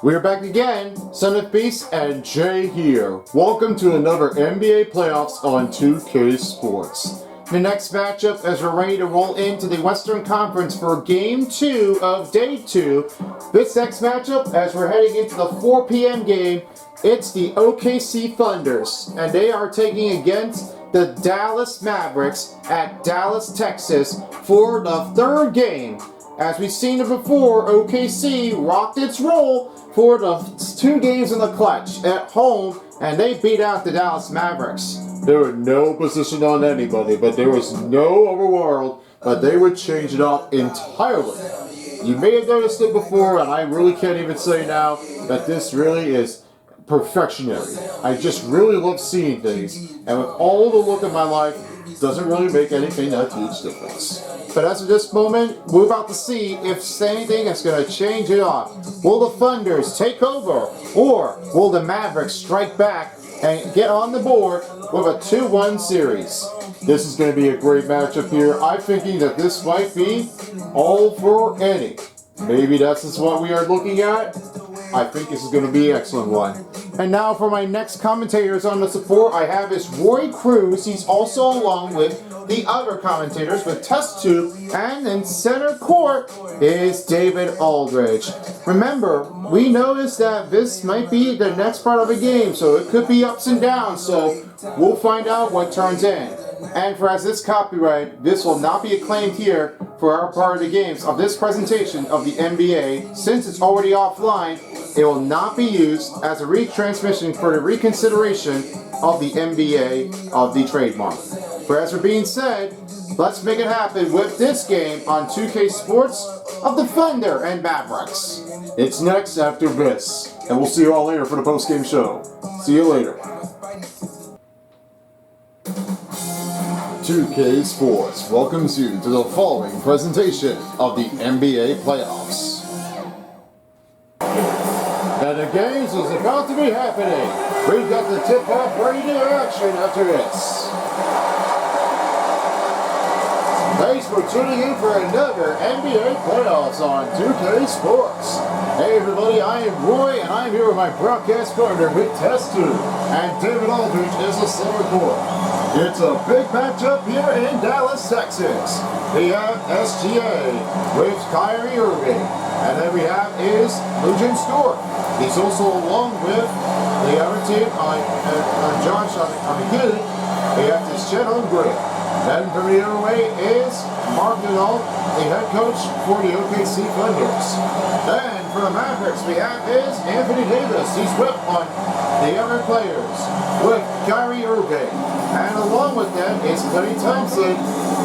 We're back again, Son of Beast and Jay here. Welcome to another NBA playoffs on 2K Sports. The next matchup as we're ready to roll into the Western Conference for Game 2 of Day 2. This next matchup, as we're heading into the 4 p.m. game, it's the OKC Thunders, and they are taking against the Dallas Mavericks at Dallas, Texas for the third game. As we've seen it before, OKC rocked its roll for the 2 games in the clutch at home, and they beat out the Dallas Mavericks. There was no position on anybody, but there was no overworld, but they would change it up entirely. You may have noticed it before, and I really can't even say now that this really is perfectionary. I just really love seeing things, and with all the look of my life, it doesn't really make anything that huge difference. But as of this moment, we're about to see if anything is going to change it up. Will the Thunders take over, or will the Mavericks strike back and get on the board with a 2-1 series? This is going to be a great matchup here. I'm thinking that this might be all for any. Maybe that's just what we are looking at. I think this is going to be an excellent one. And now for my next commentators on the support, I have is Roy Cruz. He's also along with the other commentators with Test Tube, and in center court is David Aldridge. Remember, we noticed that this might be the next part of the game, so it could be ups and downs, so we'll find out what turns in. And for as this copyright, this will not be acclaimed here for our part of the games of this presentation of the NBA. Since it's already offline, it will not be used as a retransmission for the reconsideration of the NBA of the trademark. For as for being said, let's make it happen with this game on 2K Sports of the Thunder and Mavericks. It's next after this, and we'll see you all later for the post-game show. See you later. 2K Sports welcomes you to the following presentation of the NBA playoffs. And the games is about to be happening. We've got the tip-off ready to action after this. Thanks for tuning in for another NBA playoffs on 2K Sports. Hey everybody, I am Roy, and I'm here with my broadcast partner with Test Tube, and David Aldridge is the center court. It's a big matchup here in Dallas, Texas. We have SGA with Kyrie Irving, and then we have is Lujan Stewart. He's also along with the other team on Josh on the unit. We have this Chet Holmgren. Then from the other way is Mark Denal, the head coach for the OKC Thunders. Then for the Mavericks, we have is Anthony Davis. He's with on the other players with Kyrie Irving. And along with them is Klay Thompson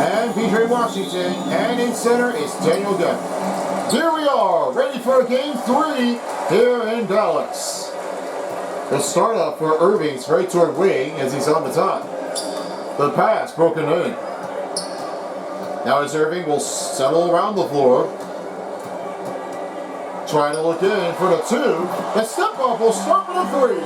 and PJ Washington. And in center is Daniel Gafford. Here we are, ready for Game 3 here in Dallas. The start up for Irving's right toward wing as he's on the top. The pass broken in. Now as Irving will settle around the floor. Trying to look in for the 2. The step up will start with a 3.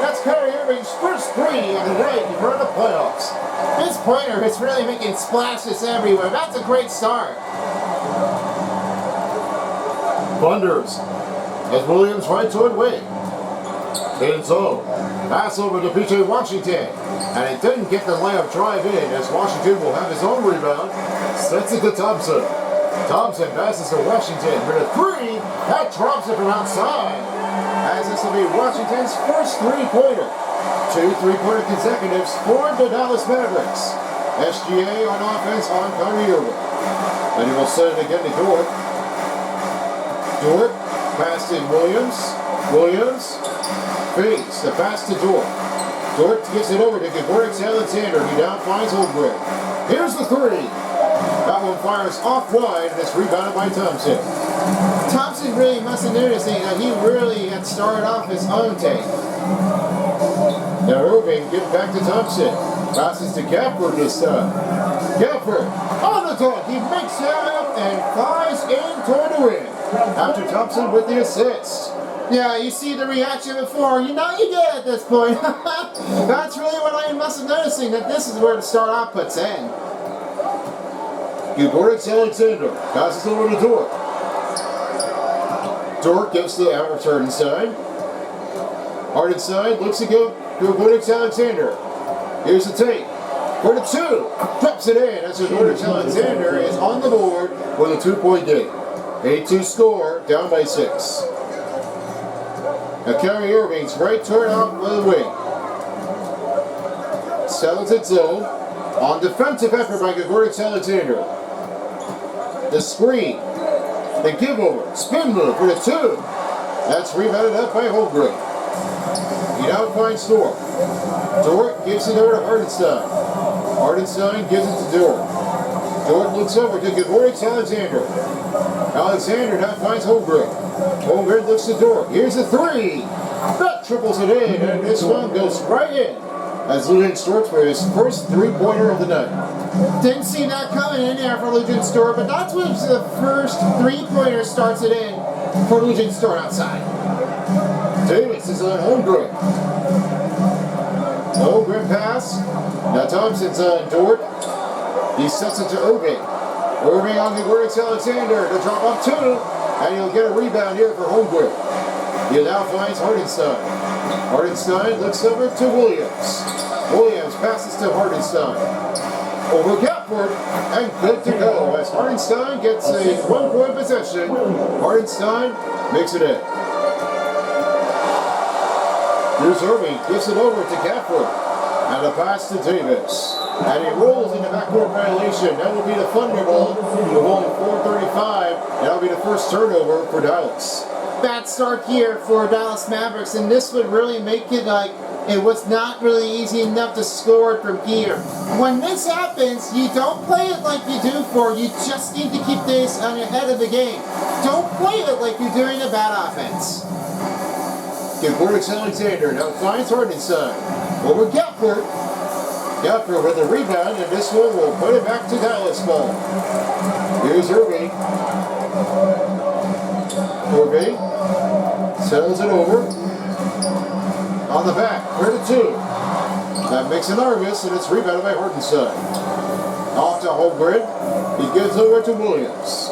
That's Kyrie Irving's first 3 of the day for the playoffs. This pointer is really making splashes everywhere. That's a great start. Thunders as Williams right toward wing. In zone. Pass over to PJ Washington. And it didn't get the layup drive in as Washington will have his own rebound. Sets it to Thompson. Thompson passes to Washington for the 3. That drops it from outside. As this will be Washington's first 3-pointer. 2 3-pointer consecutives for the Dallas Mavericks. SGA on offense on Kyrie Irving. And he will set it again to Dort. Dort, pass to Williams. Williams, fakes the pass to Dort. Dort gives it over to Alexander. He down finds Holmgren. Here's the 3. That one fires off wide, and it's rebounded by Thompson. Thompson really must have noticed that he really had started off his own take. Now Irving gives back to Thompson. Passes to Gafford this time. Gafford on the dunk. He makes it up and flies in toward the rim. After Thompson with the assist. Yeah, you see the reaction before. You know you get at this point. That's really what I must have noticing, that this is where the start off puts in. Gilbert Alexander passes over to Dort. Dort gives the out return inside. Hardenstein looks to go to Alex Alexander. Here's the take. For the 2. Drops it in as Alex Alexander is on the board with a 2-point game. 8-2 score, down by 6. Now Kyrie Irving's right turn out with a wing. Settles it zone. On defensive effort by Alex Alexander. The screen. The give over. Spin move for the 2. That's rebounded up by Holmgren. He now finds Dort. Dort gives it over to Hardenstein. Hardenstein gives it to Dort. Dort looks over to Alex Alexander. Alexander now finds Holmgren. Holmgren looks to Dort. Here's the 3. That triples it in, and this one goes right in. As Lujan Stort's for his first 3-pointer of the night. Didn't see that coming in there for Lujan Stort, but that's when the first 3-pointer starts it in for Lujan Stort outside. Davis is on Holmgren. Holmgren pass. Now Thompson's on Dort. He sets it to Irving. Irving on the Alex Alexander to drop up 2. And he'll get a rebound here for Holmgren. He now finds Hardenstein. Hardenstein looks over to Williams. Williams passes to Hardenstein. Over Gafford, and good to go as Hardenstein gets a 1-point possession. Hardenstein makes it in. Here's Irving, gives it over to Gafford. And a pass to Davis. And he rolls into backcourt violation. That will be the Thunder ball. We're only 4:35. That'll be the first turnover for Dallas. Bad start here for Dallas Mavericks, and this would really make it like it was not really easy enough to score it from here. When this happens, you don't play it like you do for, you just need to keep this on your head of the game. Don't play it like you're doing a bad offense. Alex Alexander now finds Hardenstein. Over Gafford. Gafford with a rebound, and this one will put it back to Dallas ball. Here's Irving. Irving settles it over. On the back, for the 2. That makes an Argus, and it's rebounded by Hardenstein. Off to Holmgren. He gives over to Williams.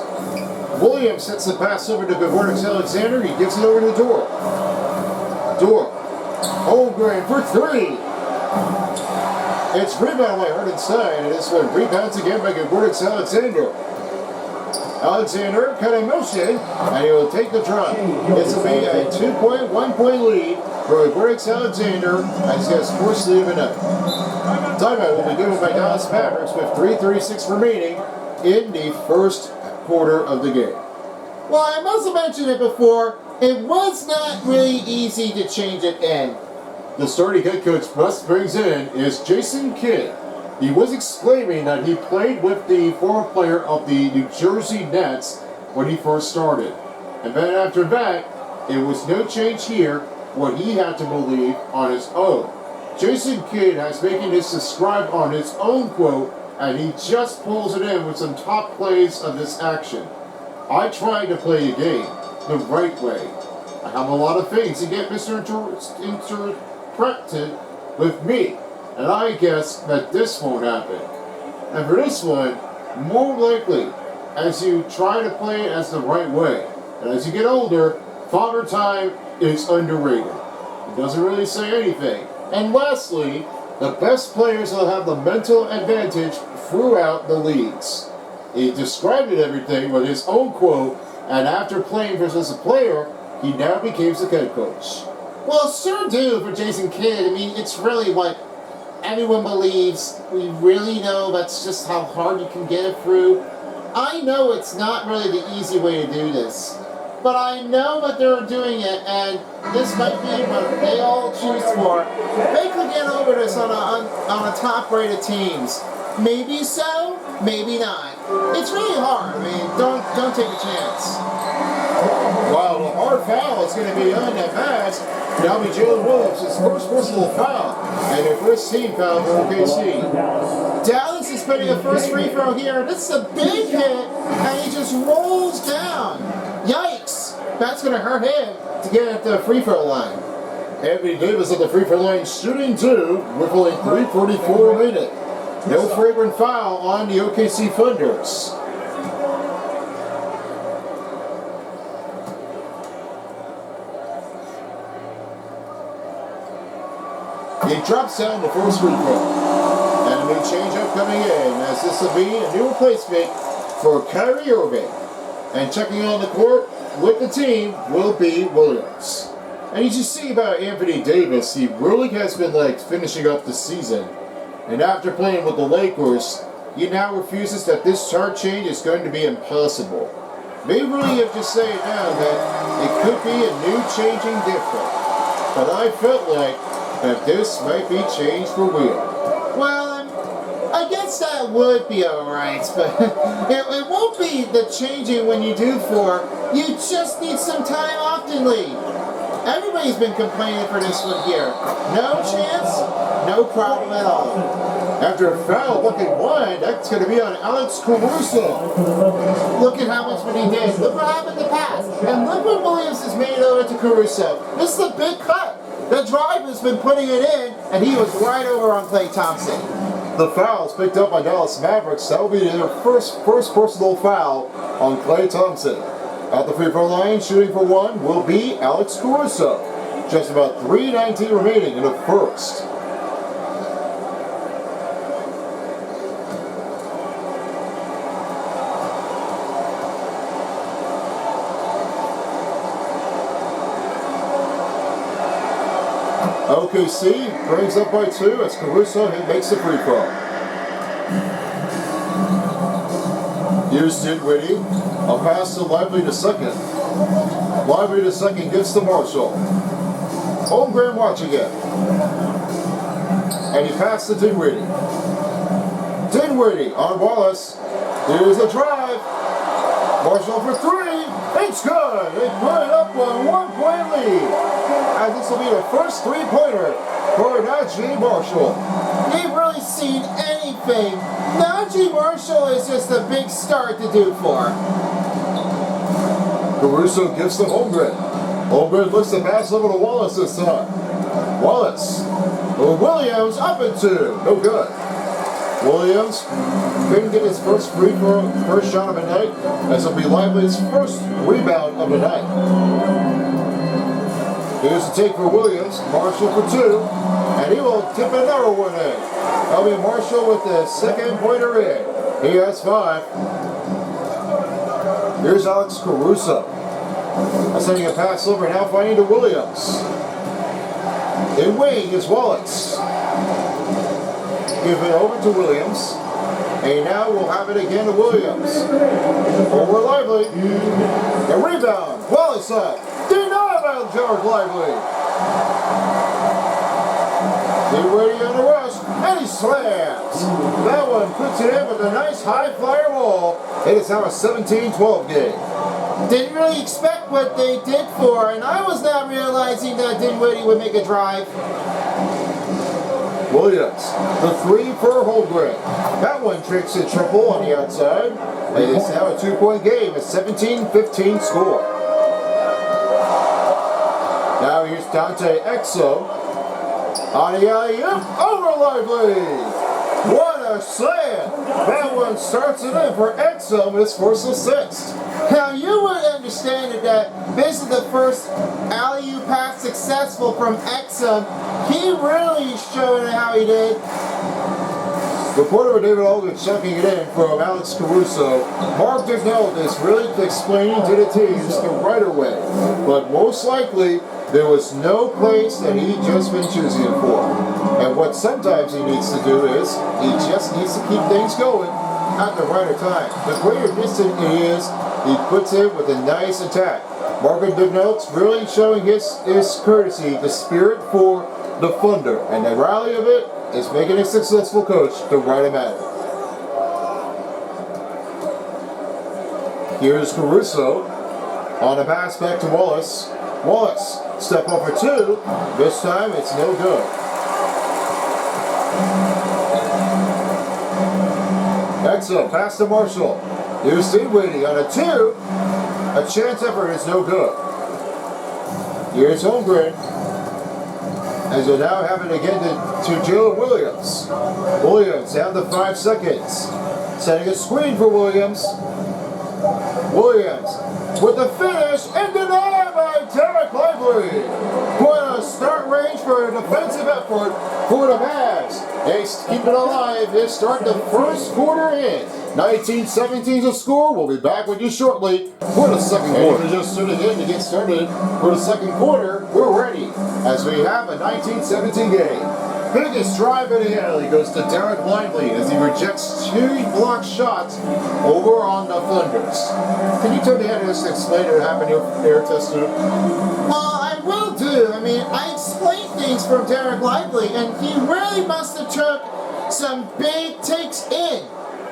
Williams sets the pass over to Alex Alexander. He gives it over to Dort. Dort. Holmgren for 3. It's rebounded by Hardenstein, and this one rebounds again by Alex Alexander. Alexander cut in motion, and he will take the drop. This will be a 2-point, 1-point lead for Alex Alexander as he has first lead of the night. Timeout will be given by Dallas Mavericks with 3:36 remaining in the first quarter of the game. Well, I must have mentioned it before, it was not really easy to change it in. The starting head coach Buss brings in is Jason Kidd. He was exclaiming that he played with the former player of the New Jersey Nets when he first started. And then after that, it was no change here, what he had to believe on his own. Jason Kidd has making this described on his own quote, and he just pulls it in with some top plays of this action. I tried to play the game the right way. I have a lot of things to get misinterpreted with me. And I guess that this won't happen. And for this one, more likely, as you try to play it as the right way, and as you get older, Father Time is underrated. It doesn't really say anything. And lastly, the best players will have the mental advantage throughout the leagues. He described it everything with his own quote, and after playing versus a player, he now becomes the head coach. Well, sure do for Jason Kidd. I mean, it's really what everyone believes. We really know that's just how hard you can get it through. I know it's not really the easy way to do this, but I know that they're doing it, and this might be what they all choose for. They could get over this on a top-rated teams. Maybe so, maybe not. It's really hard. I mean, don't take a chance. Wow, the hard foul is going to be on that pass. That'll be Jalen Williams, his first personal foul, and their first team foul for OKC. Dallas is putting a first free throw here. This is a big hit, and he just rolls down. Yikes! That's going to hurt him to get at the free throw line. Anthony Davis at the free throw line shooting 2 with only 3:44 remaining. No fragrant foul on the OKC He drops down the first free throw. Enemy changeup coming in as this will be a new replacement for Kyrie Irving. And checking on the court with the team will be Williams. And you just see about Anthony Davis, he really has been finishing up the season. And after playing with the Lakers, he now refuses that this chart change is going to be impossible. They really have just said now that it could be a new changing different. But I felt like that this might be changed for real. Well, I guess that would be alright, but it won't be the changing when you do 4. You just need some time off to leave. Everybody's been complaining for this one here. No chance, no problem at all. After a foul, look at one. That's going to be on Alex Caruso. Look at how much what he did. Look what happened to pass. And look what Williams has made over to Caruso. This is a big cut. The driver's been putting it in, and he was right over on Klay Thompson. The foul's picked up by Dallas Mavericks. That will be their first personal foul on Klay Thompson. At the free throw line, shooting for 1 will be Alex Caruso. Just about 3:19 remaining in the first. OKC brings up by 2 as Caruso makes the free throw. Here's Dinwiddie. A pass to Lively to second. Lively to second gets to Marshall. Holmgren watching it. And he passed to Dinwiddie. Dinwiddie on Wallace. Here's a drive. Marshall for 3. It's good. They put it up on 1-point lead. As this will be the first 3-pointer for Najee Marshall. You've really seen anything. Najee Marshall is just a big start to do for. Caruso gives to Holmgren. Holmgren looks to pass over to Wallace this time. Wallace. Williams up and 2. No good. Williams couldn't get his first shot of the night. This will be Lively's first rebound of the night. Here's the take for Williams. Marshall for 2. And he will tip another one in. That'll be Marshall with the second pointer in. He has 5. Here's Alex Caruso. Sending a pass over, now finding to Williams. In wing is Wallace. Give it over to Williams. And now we'll have it again to Williams. Over Lively. The rebound. Wallace up. Denied by George Lively. Dinwiddie on the rush. And he slams. That one puts it in with a nice high flyer ball. It is now a 17-12 game. Didn't really expect what they did for, and I was not realizing that Dinwiddie would make a drive. Williams, the 3 for Holmgren. That one tricks a triple on the outside. It is now a 2-point game, a 17-15 score. Now here's Dante Exo. On the alley-oop, over Lively. What a slam! That one starts it in for Exo with his first assist. Now you would understand that this is the first alley-oop pass successful from Exum. He really showed how he did. Reporter David Olden checking it in from Alex Caruso. Mark Dignell is really explaining to the teams the right away, but most likely there was no place that he just been choosing it for. And what sometimes he needs to do is he just needs to keep things going at the right time. The greater distance it is, he puts it with a nice attack. Marvin Dignell's really showing his courtesy, the spirit for the Thunder, and the rally of it is making a successful coach to write him at it. Here's Caruso on a pass back to Wallace. Wallace, step up for 2. This time it's no good. Excellent, pass to Marshall. Here's Dinwiddie on a 2. A chance effort is no good. Here's Holmgren. As we'll now have it again to Jalen Williams. Williams down to 5 seconds. Setting a screen for Williams. Williams with the finish and denied by Derek Lively. What a start range for the defensive effort for the Mavs. They keep it alive. They start the first quarter in. 19-17 to score. We'll be back with you shortly for the second quarter. If you're just tuning in to get started for the second quarter, we're ready as we have a 19-17 game. Biggest drive in the alley goes to Derek Lively as he rejects 2 blocked shots over on the Thunders. Can you tell me how to just explain what happened here, Tester? Well, I will do. I mean, I explained things from Derek Lively, and he really must have took some big takes in.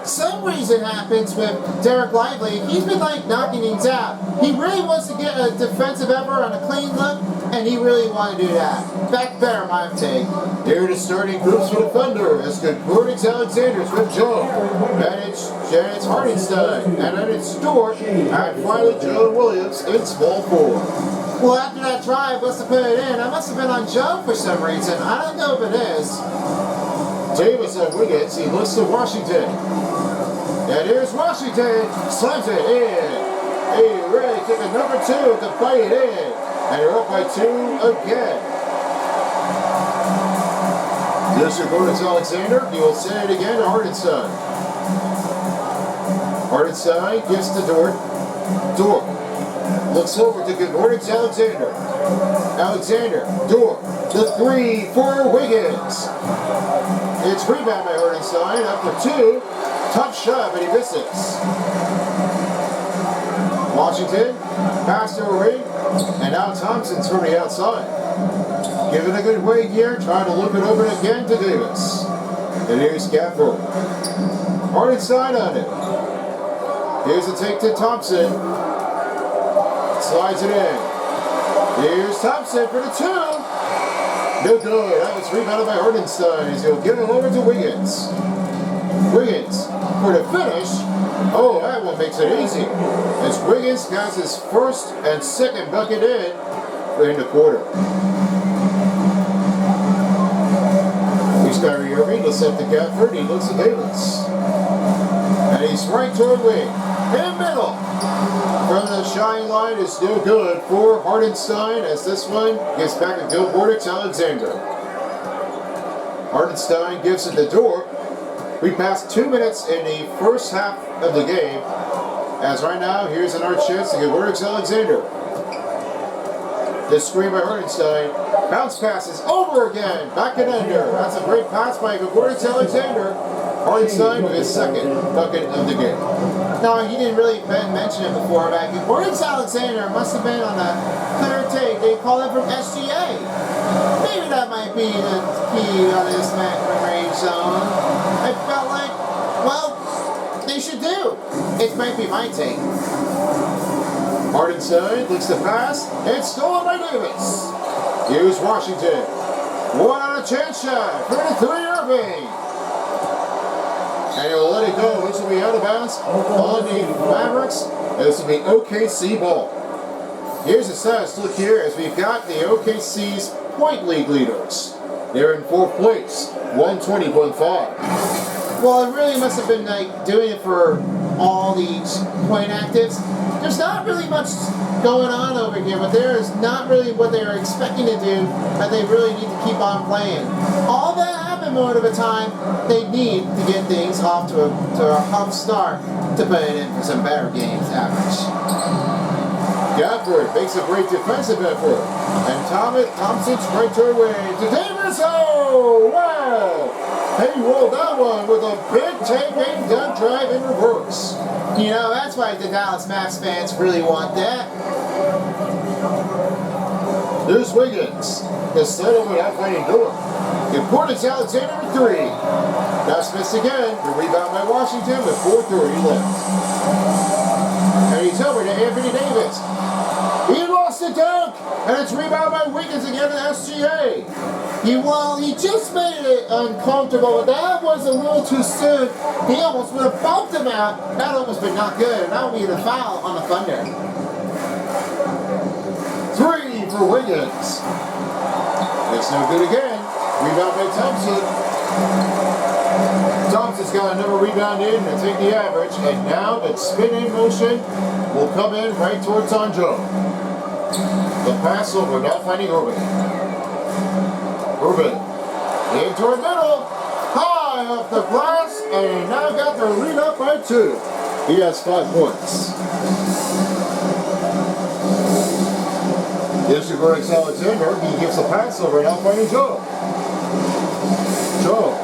Some reason happens with Derek Lively. He's been like knocking things out. He really wants to get a defensive effort on a clean look, and he really want to do that. Back better, my take. Here are the starting groups for the Thunder. It's Concordance Alexander's with Joe. And it's Janice Hardenstein. And then it's Stewart. And finally Joe Williams in small forward. Well, after that drive, must have put it in. I must have been on Joe for some reason. I don't know if it is. Davis on Wiggins. He looks to Washington. And here's Washington. Slams it in. He really took a number 2 to fight it in. And they're up by 2 again. This is Concordance Alexander. He will send it again to Hardenstein. Hardenstein gives to Dort. Dort looks over to Concordance Alexander. Alexander. Dort. The 3 for Wiggins. It's rebound by Hardenstein. Up for 2. Tough shot, but he misses. Washington. Pass to a ring. And now Thompson's from the outside. Giving a good way here, trying to loop it over again to Davis. And here's Gafford. Hardenstein on it. Here's a take to Thompson. Slides it in. Here's Thompson for the 2. No good. That was rebounded by Hardenstein. He's going to give it over to Wiggins. Wiggins for the finish. Oh, that one makes it easy. As Wiggins has his first and second bucket in the quarter. He's Kyrie Irving. He'll set to Gafford. He looks at Davis. And he's right toward wing. In middle. From the shine line is no good for Hardenstein as this one gets back to Concordance Alexander. Hardenstein gives it the door. We passed 2 minutes in the first half of the game. As right now, here's another chance to Concordance Alexander. This screen by Hardenstein. Bounce passes over again. Back and under. That's a great pass by Concordance Alexander. Hardenstein with his second bucket of the game. No, he didn't really mention it before, but Concordance Alexander must have been on a clear take. They call it from SGA. Maybe that might be the key on this range zone. I felt like, well, they should do. It might be my take. Hardenstein looks to pass, and stolen by Davis. Here's Washington. One on a chance shot for the 3 Irving. And he'll let it go. This will be out of bounds on the Mavericks. This will be OKC ball. Here's the status. Look here as we've got the OKC's point league leaders. They're in 4th place, 120.5. Well, it really must have been like doing it for all these point actives. There's not really much going on over here, but there is not really what they were expecting to do, and they really need to keep on playing. All that happened more of the time, they need to get things off to a tough start to put it in for some better games average. Gafford makes a great defensive effort, and Thompson's right to away to Davis. Oh, wow! He rolled that one with a big take and dunk drive in reverse. You know, that's why the Dallas Mavs fans really want that. There's Wiggins. Instead of without finding door. Concordance Alexander with 3. That's missed again. The rebound by Washington with 4:30 left. And he's over to Anthony Davis. He lost the dunk, and it's rebound by Wiggins again to SGA. He just made it uncomfortable, but that was a little too soon. He almost would have bumped him out. That almost been not good, and that would be the foul on the Thunder. 3 for Wiggins. It's no good again. Rebound by Thompson. Thompson's got another rebound in to take the average, and now the spin in motion will come in right towards Anjo. The pass over, not finding Irving. Moving into the middle. High off the glass, and he now got their lead up by 2. He has 5 points. Gives to Greg Alexander. He gives a pass over, now finding Joe. Joe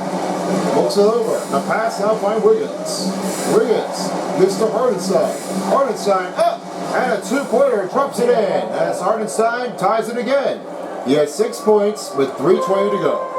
looks it over. The pass now by Wiggins. Wiggins gives to Hardenstein. Hardenstein up, and a 2-pointer drops it in. As Hardenstein ties it again. He has 6 points with 3:20 to go.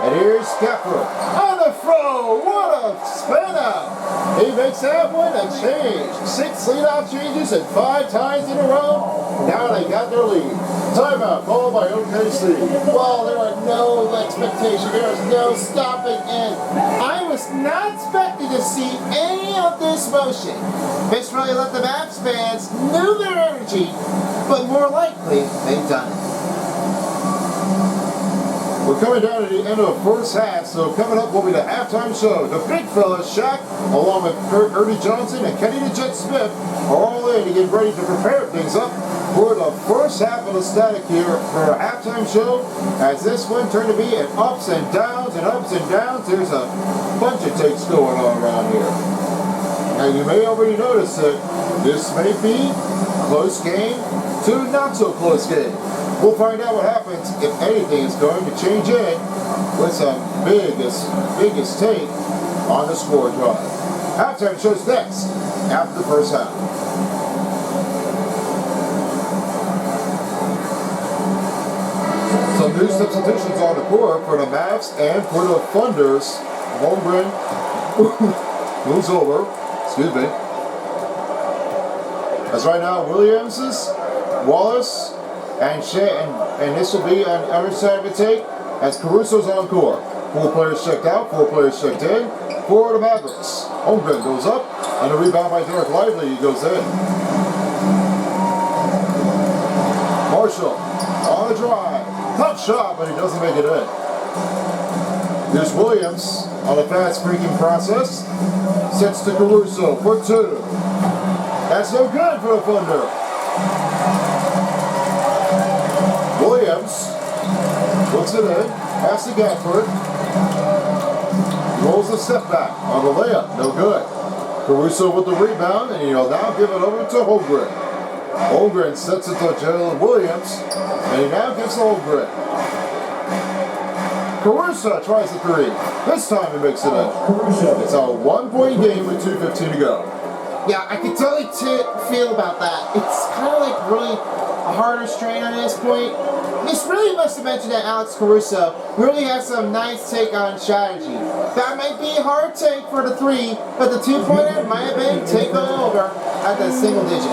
And here's Gafford on the throw. What a spin out! He makes that one a change. 6 leadoff changes and 5 ties in a row. Now they got their lead. Timeout called by OKC. Well, there was no expectation. There was no stopping in. I was not expecting to see any of this motion. This really let the Mavs fans knew their energy, but more likely they've done it. We're coming down to the end of the first half, so coming up will be the halftime show. The big fellas, Shaq, along with Ernie Johnson and Kenny the Jet Smith, are all in to get ready to prepare things up for the first half of the static here for a halftime show, as this one turned to be an ups and downs and ups and downs. There's a bunch of takes going on around here. Now you may already notice that this may be close game to not so close game. We'll find out what happens if anything is going to change in with some biggest take on the score drive. Halftime show's next after the first half. Some new substitutions on the court for the Mavs and for the Thunders. Holmgren moves over. Excuse me. As right now, Williams, Wallace, and this will be on the other side of the take as Caruso's on court. 4 players checked out, 4 players checked in for the Mavericks. Holmgren goes up, and a rebound by Derek Lively. He goes in. Marshall on the drive. Tough shot, but he doesn't make it in. Here's Williams on the fast breaking process. Sets to Caruso for 2. That's no good for the Thunder. Williams looks it in, pass to Gafford, rolls the step back on the layup, no good. Caruso with the rebound, and he'll now give it over to Holmgren. Holmgren sets it to Jalen Williams, and he now gives to Holmgren. Caruso tries the 3. This time he makes it in. It's a 1-point game with 2:15 to go. Yeah, I can totally feel about that. It's kind of like really a harder strain on this point. This really must have mentioned that Alex Caruso really has some nice take on strategy. That might be a hard take for the 3, but the 2-pointer might have been taken over at the single digit.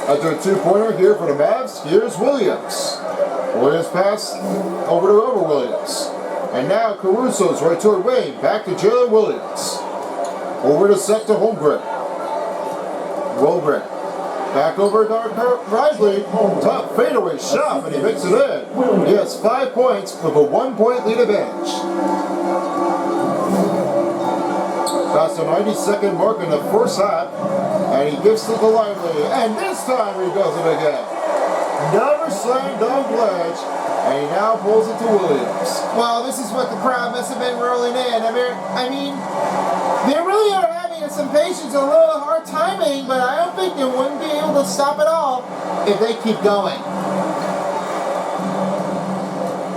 After a 2-pointer here for the Mavs, here's Williams. Williams pass over to Williams. And now Caruso's right toward Wayne. Back to Jalen Williams. Over to set to Holmgren. Holmgren. Back over to Lively. Top fadeaway shot, and he makes it in. He has 5 points with a 1-point lead advantage. Past the 92nd mark in the first half, and he gives to the Lively, and this time he does it again. Never slam dunk ledge, and he now pulls it to Williams. Well, this is what the crowd must have been rolling in. I mean, they really are having some patience, a little hard timing, but I don't think they wouldn't be able to stop it all if they keep going.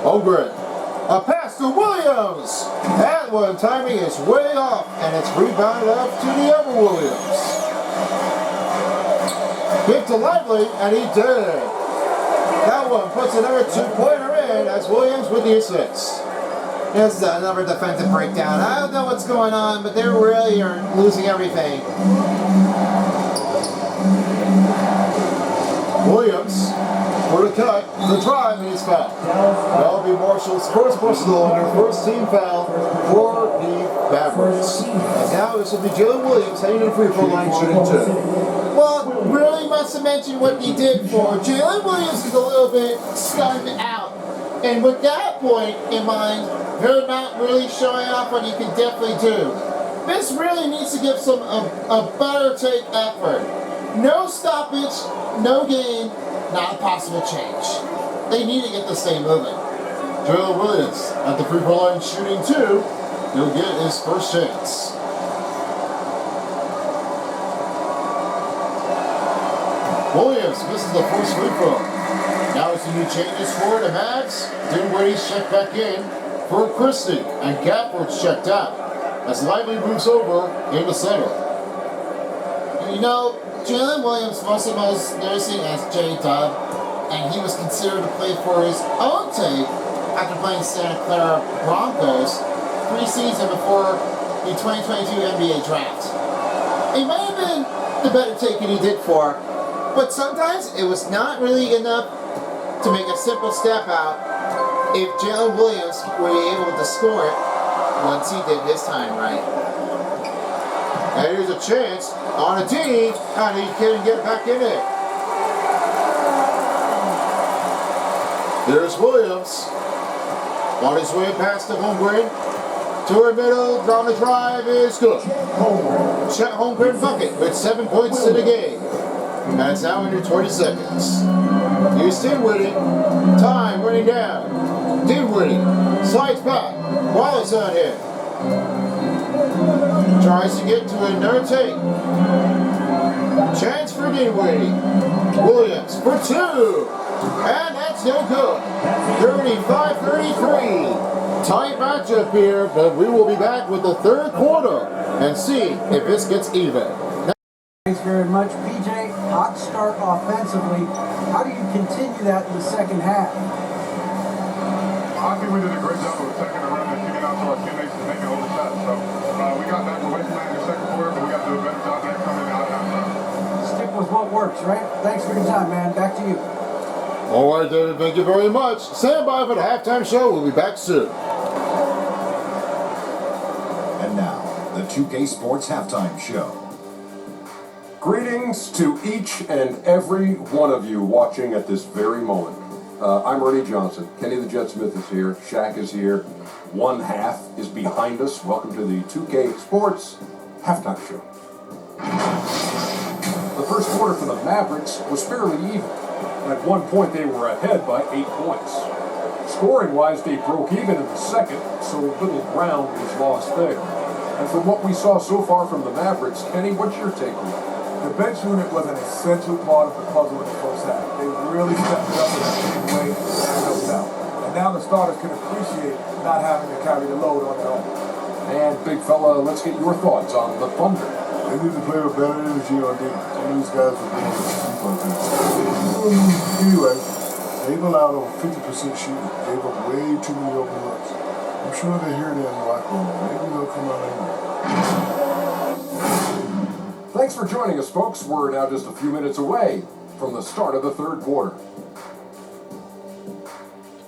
Holmgren. A pass to Williams. That one timing is way off, and it's rebounded up to the other Williams. Give to Lively, and he did. That one puts another 2-pointer in as Williams with the assist. This is another defensive breakdown. I don't know what's going on, but they really are losing everything. Williams for the cut, the drive, and he's fouled. That'll be Marshall's first personal and their first team foul for the Mavericks. And now this will be Jalen Williams heading to the free throw line shooting 2. Well, really must have mentioned what he did for Jalen Williams is a little bit stunned out. And with that point in mind, they're not really showing off what he can definitely do. This really needs to give some a better take effort. No stoppage, no gain, not a possible change. They need to get this thing moving. Jalen Williams at the free throw line shooting 2. He'll get his first chance. Williams misses the first free throw. Now it's a new changes for the Mavs. Dinwiddie's checked back in for Christie, and Gafford's checked out as Lively moves over in the center. You know, Jalen Williams was noticing as J-Dub, and he was considered to play for his own team after playing Santa Clara Broncos 3 seasons before the 2022 NBA draft. It might have been the better take than he did for, but sometimes it was not really enough to make a simple step out if Jalen Williams were able to score it once he did his time right. And here's a chance on a tee, and he can get back in it. There's Williams on his way past the Holmgren. To her middle, down the drive is good. Chet Holmgren bucket with 7 points in the game. And it's now under 20 seconds. Here's Dinwiddie. Time running down. Dinwiddie slides back. Wallace on him. Tries to get to another take. Chance for Dinwiddie. Williams for 2. And that's no good. 35-33. Tight matchup here, but we will be back with the third quarter and see if this gets even. Thanks very much, PJ. Hot start offensively. How do you continue that in the second half? I think we did a great job of attacking the rim and kicking out to our teammates and making all the shots. So we got back away from that in the second quarter, but we got to do a better job of that coming out of that. Stick with what works, right? Thanks for your time, man. Back to you. All right, David, thank you very much. Stand by for the halftime show. We'll be back soon. And now, the 2K Sports Halftime Show. Greetings to each and every one of you watching at this very moment. I'm Ernie Johnson. Kenny the Jet Smith is here. Shaq is here. One half is behind us. Welcome to the 2K Sports Halftime Show. The first quarter for the Mavericks was fairly even. At one point, they were ahead by 8 points. Scoring-wise, they broke even in the second, so little ground was lost there. And from what we saw so far from the Mavericks, Kenny, what's your takeaway? The bench unit was an essential part of the puzzle in the first half. They really stepped it up in a big way and helped out. And now the starters can appreciate not having to carry the load on their own. And big fella, let's get your thoughts on the Thunder. They need to play with better energy on defense. Some of these guys were doing defense. Anyway, they've allowed over 50% shooting. Gave up way too many open looks. I'm sure they hear that in the locker room. Maybe they'll come out angry. Thanks for joining us, folks. We're now just a few minutes away from the start of the third quarter.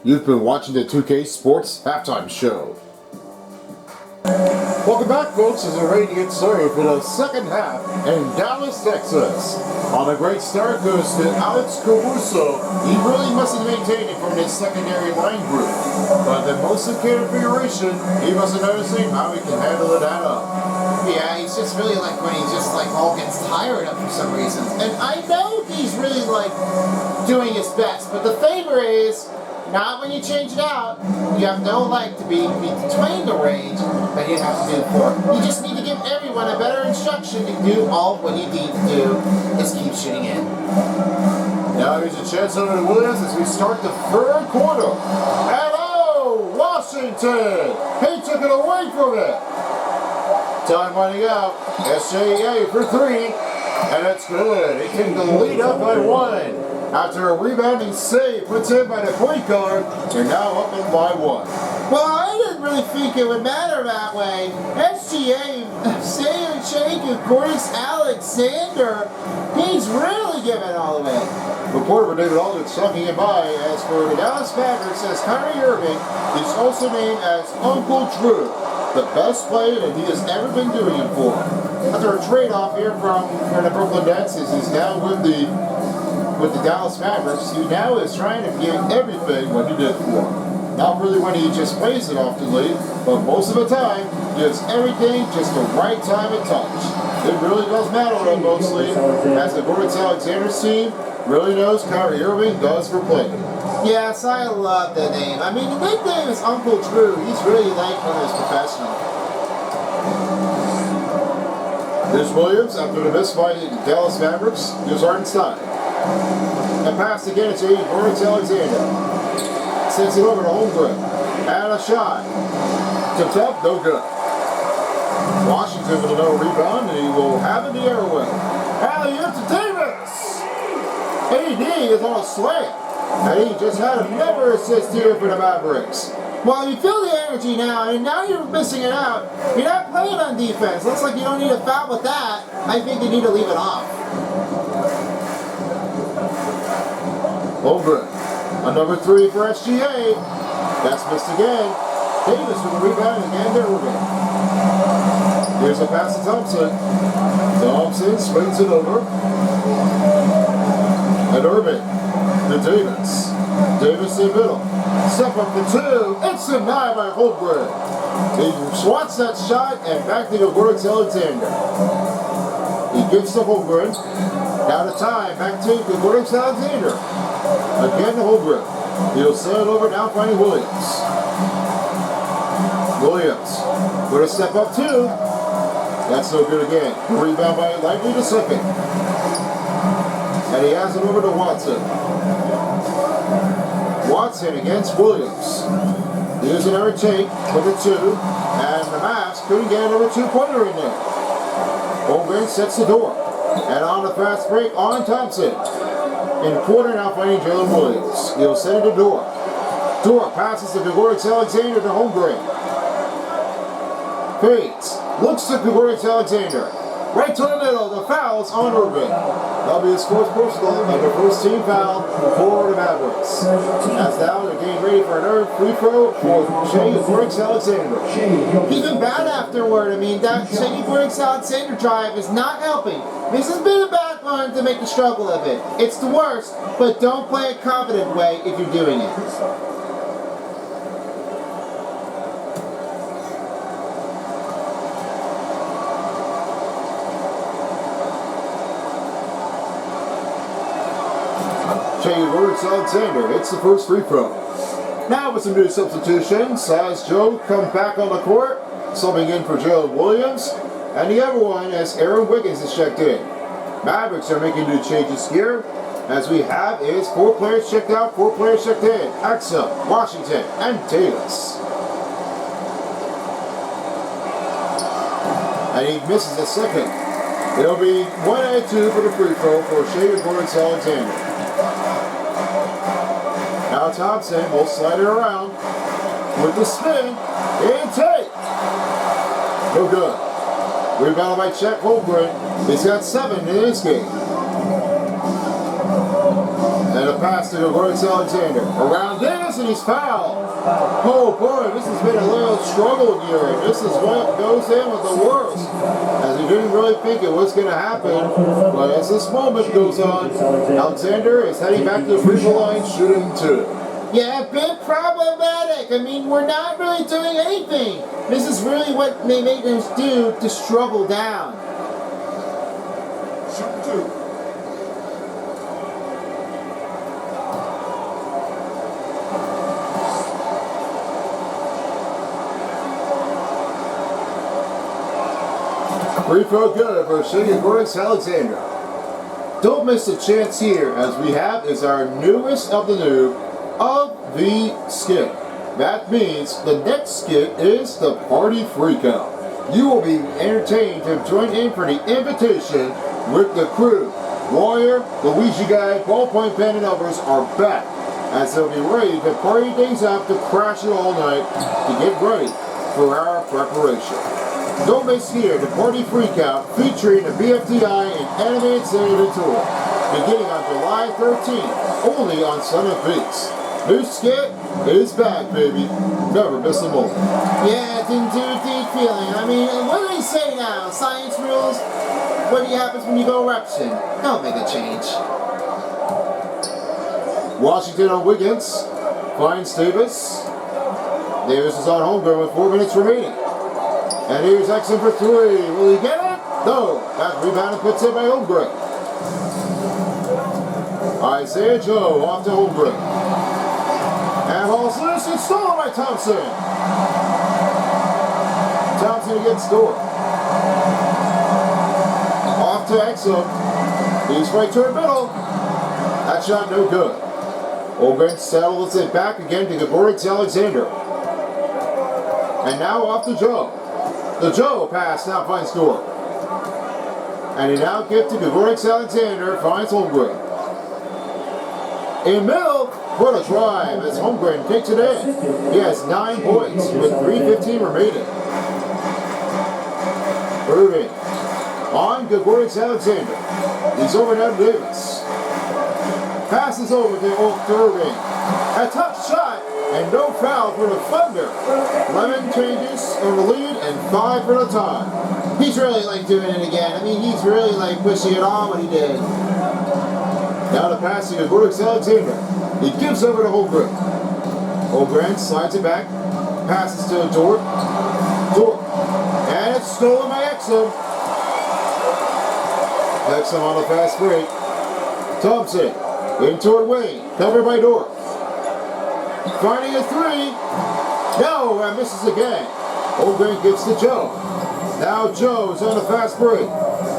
You've been watching the 2K Sports Halftime Show. Welcome back, folks, as we're ready to get started for the second half in Dallas, Texas. On a great start goes to Alex Caruso. He really must have maintained it from his secondary line group. But the most of configuration, he must have noticing how he can handle that up. Yeah, he's just really like when he just like all gets tired of for some reason. And I know he's really like doing his best, but the favor is not when you change it out. You have no leg to be between the range that you have to do for. You just need to give everyone a better instruction to do all what you need to do is keep shooting in. Now here's a chance over to Williams as we start the third quarter. And oh, Washington! He took it away from it. Time running out. SJA for 3. And that's good. He can the lead up by 1. After a rebounding save puts in by the point guard, they're now up by 1. Well, I didn't really think it would matter that way. SGA, Sayer Shake, and Cortis Alexander, he's really giving it all away. Reporter for David Aldridge talking it by. As for the Dallas Mavericks, as Kyrie Irving is also named as Uncle Drew, the best player that he has ever been doing it for. After a trade-off here from the Brooklyn Nets, as he's now with the Dallas Mavericks, he now is trying to give everything what he did for. Not really when he just plays it oftenly, but most of the time, gives everything just the right time and touch. It really does matter on them mostly, as the Gordon Alexander's team really knows Kyrie Irving does for play. Yes, I love the name. I mean, the nickname is Uncle Drew. He's really like one of those professionals. Here's Williams after the miss by the Dallas Mavericks. Here's Hartenstein. And pass again to Gordon Alexander. Sends it over to Holmgren. And a shot. Tipped up, no good. Washington with another rebound, and he will have it the air away. Alley-oop to Davis! AD is on a slant. And he just had another assist here for the Mavericks. Well, you feel the energy now, and now you're missing it out. You're not playing on defense. Looks like you don't need a foul with that. I think you need to leave it off. Holmgren. Another three for SGA. That's missed again. Davis with a rebound again to Irving. Here's a pass to Thompson. Thompson swings it over. And Irving to Davis. Davis in the middle. Step up to two. It's denied by Holmgren. He swats that shot and back to Gordon Alexander. He gives to Holmgren. Out of time. Back to Gordon Alexander. Again to Holmgren. He'll send it over now finding Williams. Williams with a step up two. That's no good again. Rebound by Lively to second. And he has it over to Watson. Watson against Williams. Here's another take with a two. And the Mavs couldn't get another two-pointer in there. Holmgren sets the door. And on the fast break on Thompson. In the corner now finding Jalen Williams. He'll send it to Dort. Dort passes to Gregorius Alexander to Holmgren. Fades. Looks to Gregorius Alexander. Right to the middle. The foul's on Irving. That'll be his fourth personal and the first team foul for the Mavericks. As now they're getting ready for another free throw for Gregorius Alexander. He's been bad afterward. I mean, that Shady Gregorius Alexander drive is not helping. This has been a bad one to make the struggle of it. It's the worst, but don't play a confident way if you're doing it. Gregorius Alexander hits the first free throw. Now with some new substitutions, as Joe comes back on the court, subbing in for Jalen Williams, and the other one as Aaron Wiggins is checked in. Mavericks are making new changes here, as we have is 4 players checked out, 4 players checked in. Axel, Washington, and Davis. And he misses a second. It'll be 1 out of 2 for the free throw for Gregorius Alexander. Now Thompson will slide it around with the spin and take. No good. Rebound by Chet Holmgren. He's got 7 in this game. And a pass to Gregorius Alexander. Around Davis and he's fouled. Oh boy, this has been a little struggle here. This is what goes in with the worst. As he didn't really think it was going to happen. But as this moment goes on, Alexander is heading back to the free throw line, shooting 2. Yeah, a bit problematic. I mean, we're not really doing anything. This is really what they make us do to struggle down. Shoot 2. Free throw good for Gregorius Alexander. Don't miss a chance here, as we have is our newest of the new of the skit. That means the next skit is the Party Freakout. You will be entertained to join in for the invitation with the crew. Warrior, Luigi Guy, Ballpoint Pen, and others are back, as they'll be ready to party things up, to crash it all night, to get ready for our preparation. Don't miss here the Party Freakout featuring the BFDI and Animated Insanity Tour, beginning on July 13th, only on Son of Beats. New skit is back, baby. Never miss a moment. Yeah, it's a deep feeling. I mean, what do they say now? Science rules? What happens when you go eruption? Don't make a change. Washington on Wiggins. Finds Davis. Davis is on Holmgren with 4 minutes remaining. And here's Exum for 3. Will he get it? No, that rebound puts in by Holmgren. Isaiah Joe off to Holmgren. And ball's loose and stolen by Thompson. Thompson against Dort. Off to Exum. He's right toward middle. That shot no good. Holmgren settles it back again to Gregorius Alexander. And now off to Joe. The Joe pass now finds Dort. And he now gives to Gregorius Alexander, finds Holmgren. In middle, what a drive as Holmgren takes it in. He has 9 points with 3:15 remaining. Irving on Gregorius Alexander. He's over now to Davis. Passes over to Irving. A tough shot and no foul for the Thunder. 11 changes in the lead and 5 for the tie. He's really like doing it again. I mean, he's really like pushing it on what he did. Now the pass to Gregorius Alexander. He gives over to Holmgren. Holmgren slides it back. Passes to Dort. And it's stolen by Exum. Exum on the fast break. Thompson in toward Wayne. Covered by Dort. Finding a 3. No, and misses again. Holmgren gets to Joe. Now Joe's on the fast break.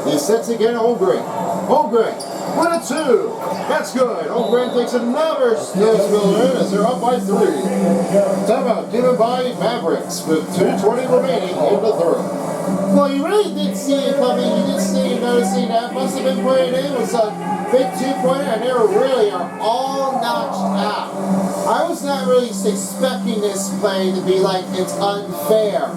He sets again Holmgren. Holmgren with a 2. That's good. Holmgren takes another spill in as they're up by 3. Timeout given by Mavericks with 2:20 remaining in the third. Well, you really did see it coming. You did see it, noticing that must have been playing in with a big 2-pointer, and they really are all notched out. I was not really expecting this play to be like it's unfair.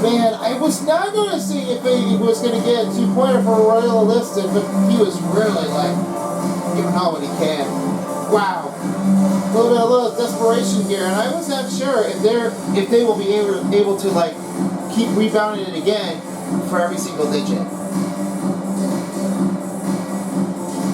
Man, I was not going to see if he was going to get a 2-pointer for Royal Liston, but he was really like giving all what he can. Wow. A little desperation here, and I was not sure if they will be able to like keep rebounding it again for every single digit.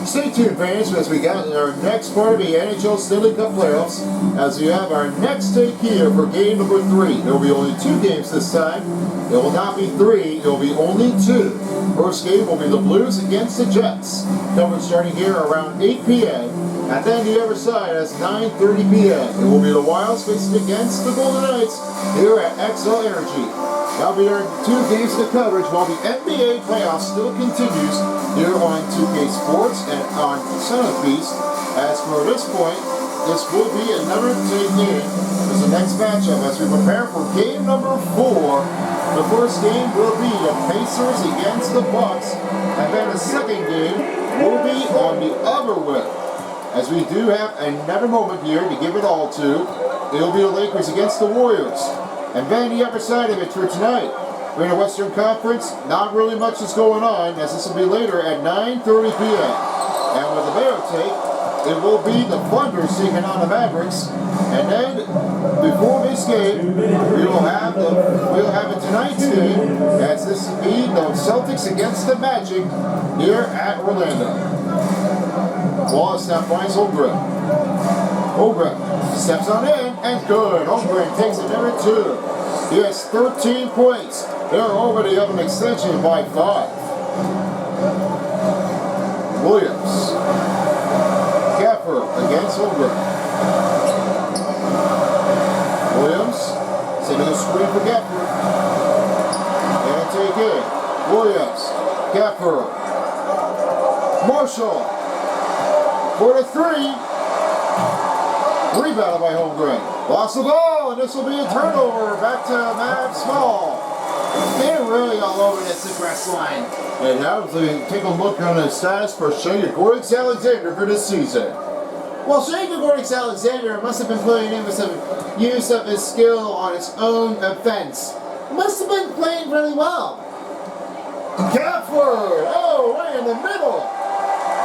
Stay tuned, fans, as we got our next part of the NHL Stanley Cup playoffs, as we have our next take here for game number 3. There will be only 2 games this time. It will not be 3, it will be only 2. First game will be the Blues against the Jets. Coverage starting here around 8 p.m. And then the other side as 9:30 p.m. It will be the Wilds facing against the Golden Knights here at XL Energy. That'll be our 2 games to coverage while the NBA playoffs still continues here on 2K Sports and on Centerpiece. As for this point, this will be another game as the next matchup as we prepare for game number 4. The first game will be the Pacers against the Bucks, and then the second game will be on the other way. As we do have another moment here to give it all to, it will be the Lakers against the Warriors. And then the other side of it for tonight. We're in the Western Conference, not really much is going on, as this will be later at 9:30 p.m. And with the Bear take, it will be the Thunder taking on the Mavericks. And then, before this game, we'll have it tonight's game, as this will be the Celtics against the Magic here at Orlando. Wallace now finds Holmgren. Holmgren steps on in, and good. Holmgren takes it number 2. He has 13 points. They're already up an extension by 5. Williams. Gaffer against Holmgren. Williams sending a screen for Gaffer. And take it. Williams. Gaffer. Marshall. For the 3. Rebounded by Holmgren. Lost the ball, and this will be a turnover. Back to Mav Small. They're really all over this press line. And now we take a look on the status for Gregorius Alexander for this season. Well, Gregorius Alexander must have been putting in with some use of his skill on his own offense. Must have been playing really well. Gafford! Oh, right in the middle!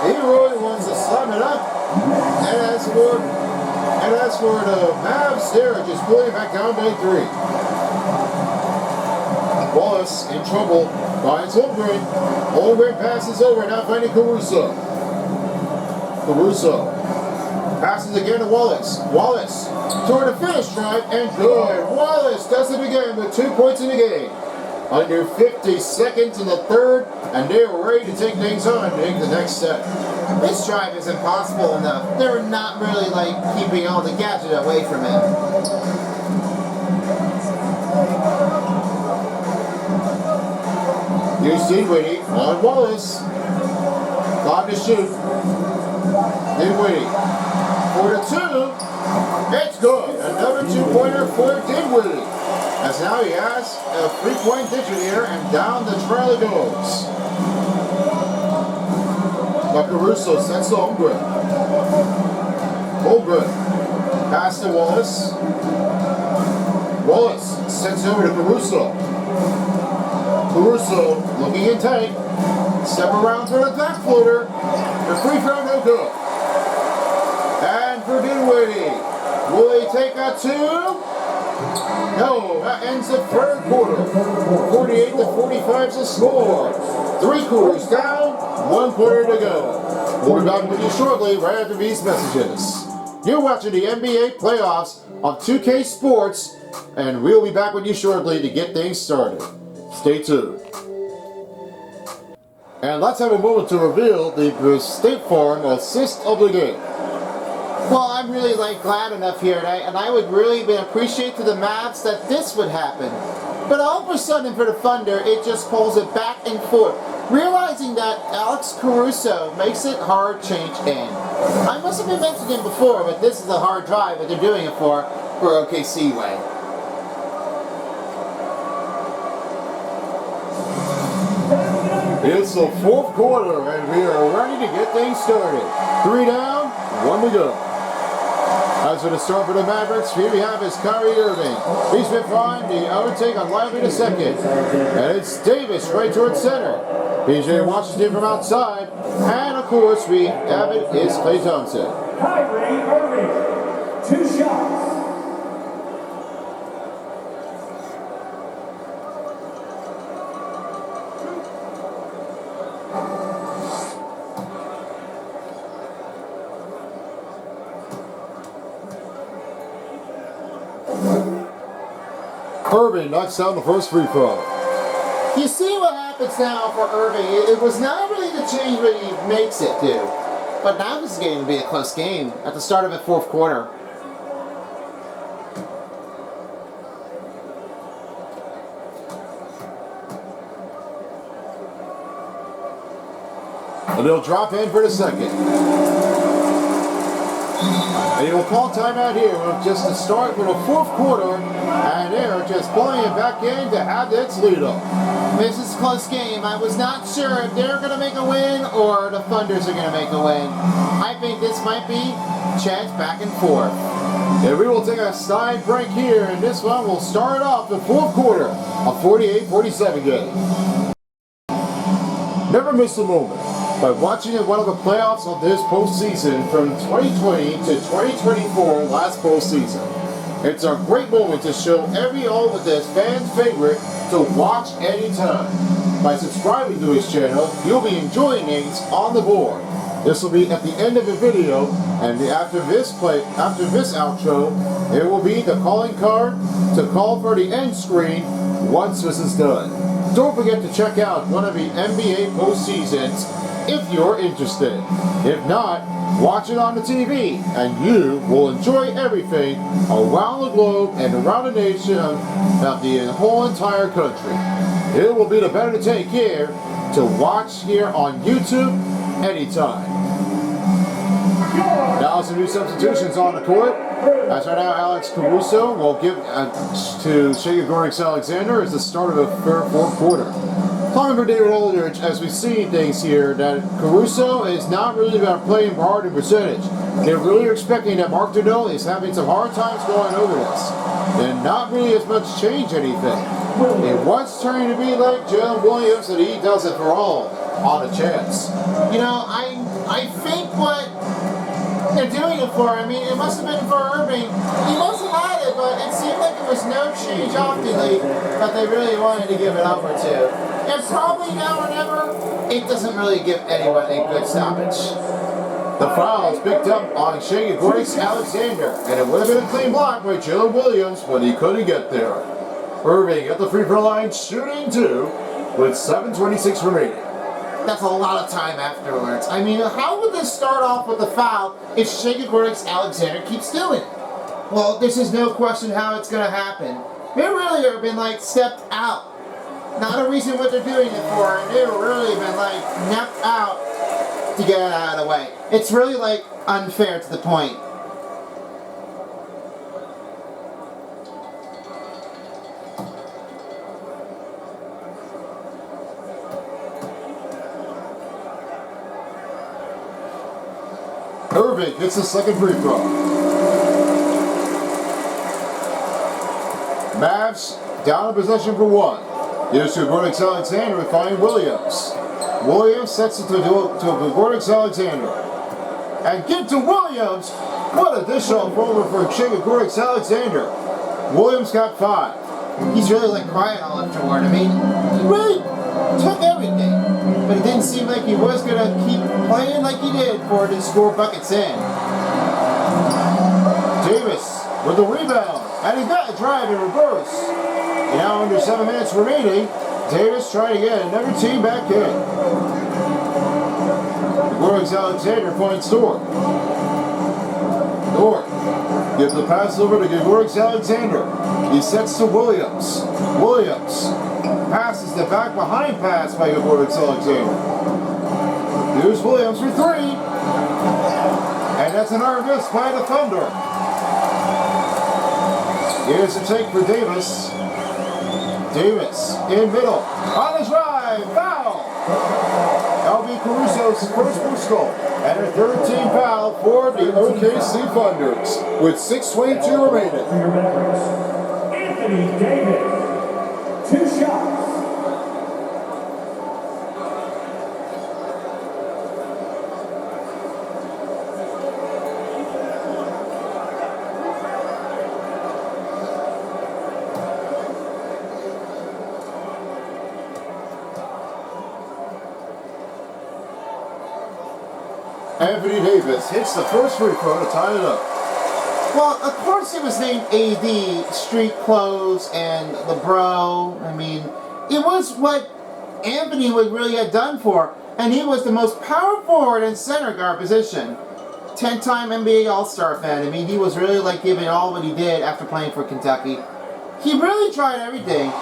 He really wants to slam it up. And as for the Mavs, they're just pulling back down by 3. Wallace in trouble, finds Holmgren. Holmgren passes over, now finding Caruso. Caruso passes again to Wallace. Wallace toward the finish drive, and good. Wallace does it again with 2 points in the game. Under 50 seconds in the third, and they're ready to take things on and take the next step. This drive is impossible enough. They're not really like keeping all the gadget away from him. Here's Dinwiddie on Wallace. Time to shoot. Dinwiddie. For the two. It's good. Another two-pointer for Dinwiddie. As now he has a 3-point digit here, and down the trail it goes. But Caruso sends to Holmgren. Holmgren. Pass to Wallace. Wallace sends it over to Caruso. Caruso looking in tight. Step around for the back floater. The free throw no good. And for Dinwiddie. Will he take that two? No, that ends the third quarter. 48-45 is the score. 3 quarters down, 1 quarter to go. We'll be back with you shortly right after these messages. You're watching the NBA playoffs on 2K Sports, and we'll be back with you shortly to get things started. Stay tuned. And let's have a moment to reveal the State Farm assist of the game. Well, I'm really glad enough here, and I would really appreciate to the Mavs that this would happen. But all of a sudden for the Thunder, it just pulls it back and forth, realizing that Alex Caruso makes it hard change in. I must have been mentioned him before, but this is a hard drive that they're doing it for OKC way. It's the fourth quarter, and we are ready to get things started. 3 down, 1 to go. As for the start for the Mavericks, here we have is Kyrie Irving. He's been fine, the overtake on Lively to second. And it's Davis right towards center. PJ Washington from outside. And of course, we have it is Klay Thompson. Kyrie Irving, 2 shots. Irving knocks down the first free throw. You see what happens now for Irving. It was not really the change that he makes it do. But now this is going to be a close game at the start of the fourth quarter. And they'll drop in for the second. And he will call timeout here with just the start for the fourth quarter. And they're just pulling it back in to have its lead up. This is a close game. I was not sure if they're going to make a win or the Thunders are going to make a win. I think this might be chance back and forth. And we will take a side break here, and this one will start off the fourth quarter, a 48-47 game. Never miss a moment by watching one of the playoffs of this postseason from 2020 to 2024 last postseason. It's a great moment to show all of this fan's favorite to watch anytime. By subscribing to his channel, you'll be enjoying things on the board. This will be at the end of the video, and after this outro, it will be the calling card to call for the end screen once this is done. Don't forget to check out one of the NBA postseasons if you're interested. If not, watch it on the TV, and you will enjoy everything around the globe and around the nation of the whole entire country. It will be the better to take care to watch here on YouTube anytime. Now some new substitutions on the court. As right now, Alex Caruso will give to Shea Gilgeous-Alexander as the start of the fourth quarter. Time for David Aldridge, as we see things here, that Caruso is not really about playing hard in percentage. They're really expecting that Mark Donnell is having some hard times going over this. And not really as much change anything. It was turning to be like Jalen Williams, and he does it for all on a chance. You know, I think what they're doing it for, I mean, it must have been for Irving. He must have had it, but it seemed like there was no change off the league, but they really wanted to give it over to. And probably now or never, it doesn't really give anyone a good stoppage. The foul is picked up on Shea Gilgeous-Alexander, and it would have been a clean block by Jalen Williams, but he couldn't get there. Irving at the free throw line, shooting 2 with 7:26 remaining. That's a lot of time afterwards. I mean, how would this start off with a foul if Shea Alexander keeps doing it? Well, this is no question how it's going to happen. They really have been, like, stepped out. Not a reason what they're doing it for, and they've really been, like, napped out to get it out of the way. It's really, like, unfair to the point. Irving gets the second free throw. Mavs down in possession for 1. Here's to Gordon Alexander to find Williams. Williams sets it to Gordon Alexander. And give to Williams. What a dish off over for Gordon Alexander. Williams got 5. He's really, like, crying all afterward. I mean, he really took everything. But it didn't seem like he was going to keep playing like he did for it to score buckets in. Davis with the rebound. And he got a drive in reverse. And now under 7 minutes remaining, Davis trying to get another team back in. Gordon Alexander finds Dort. Dort gives the pass over to Gordon Alexander. He sets to Williams. Williams passes the back behind pass by Gordon Alexander. Here's Williams for 3. And that's another miss by the Thunder. Here's a take for Davis. Davis in middle. On the drive. Foul. LB Caruso's first personal. And a 13 foul for the OKC Thunders with 6:22 remaining. For your Mavericks, Anthony Davis. 2 shots. Anthony Davis hits the first free throw to tie it up. Well, of course it was named AD, street clothes, and the bro. I mean, it was what Anthony would really have done for, and he was the most power forward and center guard position. 10-time NBA All-Star fan. I mean, he was really like giving all what he did after playing for Kentucky. He really tried everything,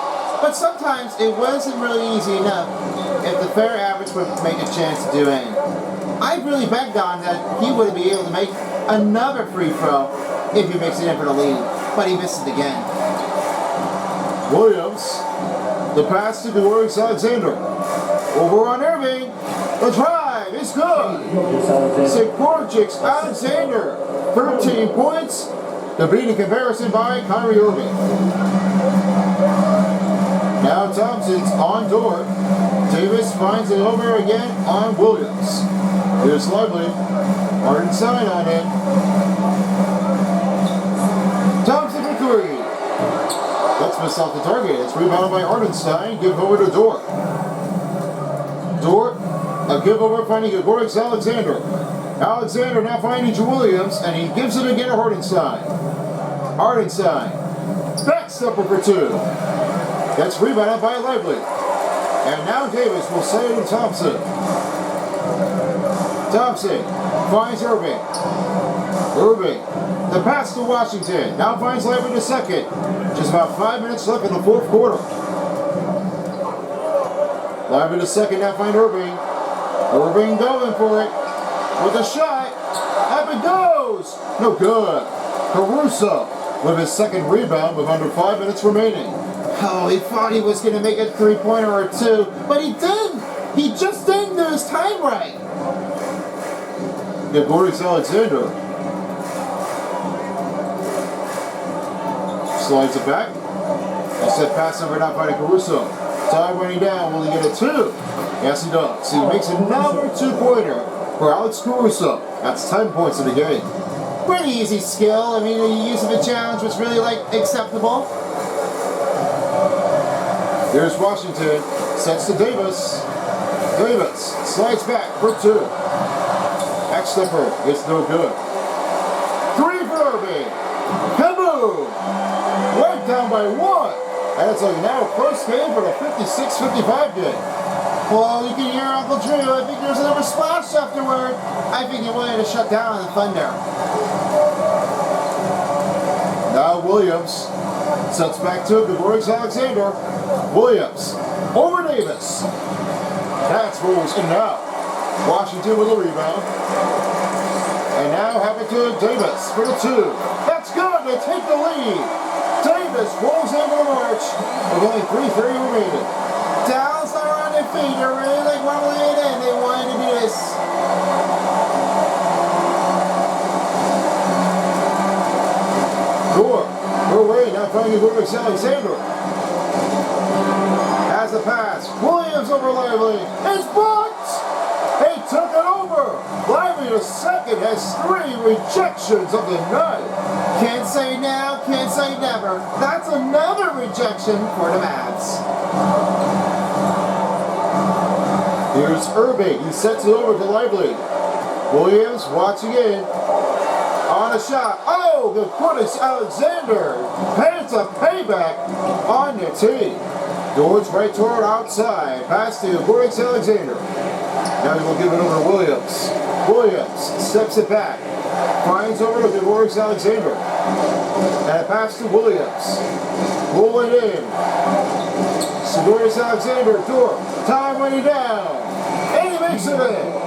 but sometimes it wasn't really easy enough if the fair average would make a chance to do it. I really begged on that he would be able to make another free throw if he makes it in for the lead, but he missed it again. Williams, the pass to Gordon Alexander. Over on Irving, the drive is good. Gordon Alexander, 13 points, to beat in comparison by Kyrie Irving. Now Thompson's on Dort. Davis finds it over again on Williams. Here's Lively. Hard inside on him. Thompson for 3. That's missed off the target. It's rebounded by Hardenstein. Give over to Dort. Dort, a give over finding Gordon Alexander. Alexander now finding Williams, and he gives it again to Hardenstein. Hardenstein, backstepper for 2. That's rebounded by Lively. And now Davis will say it to Thompson. Thompson finds Irving. Irving, the pass to Washington. Now finds Lively to second. Just about 5 minutes left in the fourth quarter. Lively to second, now find Irving. Irving going for it. With a shot. Up it goes. No good. Caruso with his second rebound with under 5 minutes remaining. Oh, he thought he was going to make a 3-pointer or 2, but he didn't. He just didn't do his time right. Gordon Alexander slides it back. A set pass over now by Caruso. Time running down. Will he get a 2? Yes, he does. He makes another 2-pointer for Alex Caruso. That's 10 points in the game. Pretty easy skill. I mean, the use of a challenge was really, like, acceptable. Here's Washington. Sets to Davis. Davis slides back for 2. X-stepper. It's no good. 3 for Irving. Kaboom! Right down by 1. And it's like now first game for the 56-55 game. Well, you can hear Uncle Drew. I think there's another splash afterward. I think he wanted to shut down the Thunder. Now Williams sets back to Gregorius Alexander. Williams over Davis. That's rolls in now. Washington with a rebound. And now have it to Davis for the 2. That's good. They take the lead. Davis rolls into the march with only 3:30 remaining. Dallas are on their feet. They're really like rumbling it in. They wanted to do this. Gore, away, now finding Gregorius Alexander. Has the pass. Williams over Lively. It's blocked! They took it over. Lively the second has 3 rejections of the night. Can't say now, can't say never. That's another rejection for the Mavs. Here's Irving. He sets it over to Lively. Williams watching in. On a shot. Oh, the Gregorius Alexander. Pants a payback on the tee. George right toward outside. Pass to Gregorius Alexander. Now he will give it over to Williams. Williams steps it back. Finds over to Gregorius Alexander. And a pass to Williams. Rolling in. Gregorius Alexander. Dort. Time running down. And he makes it in.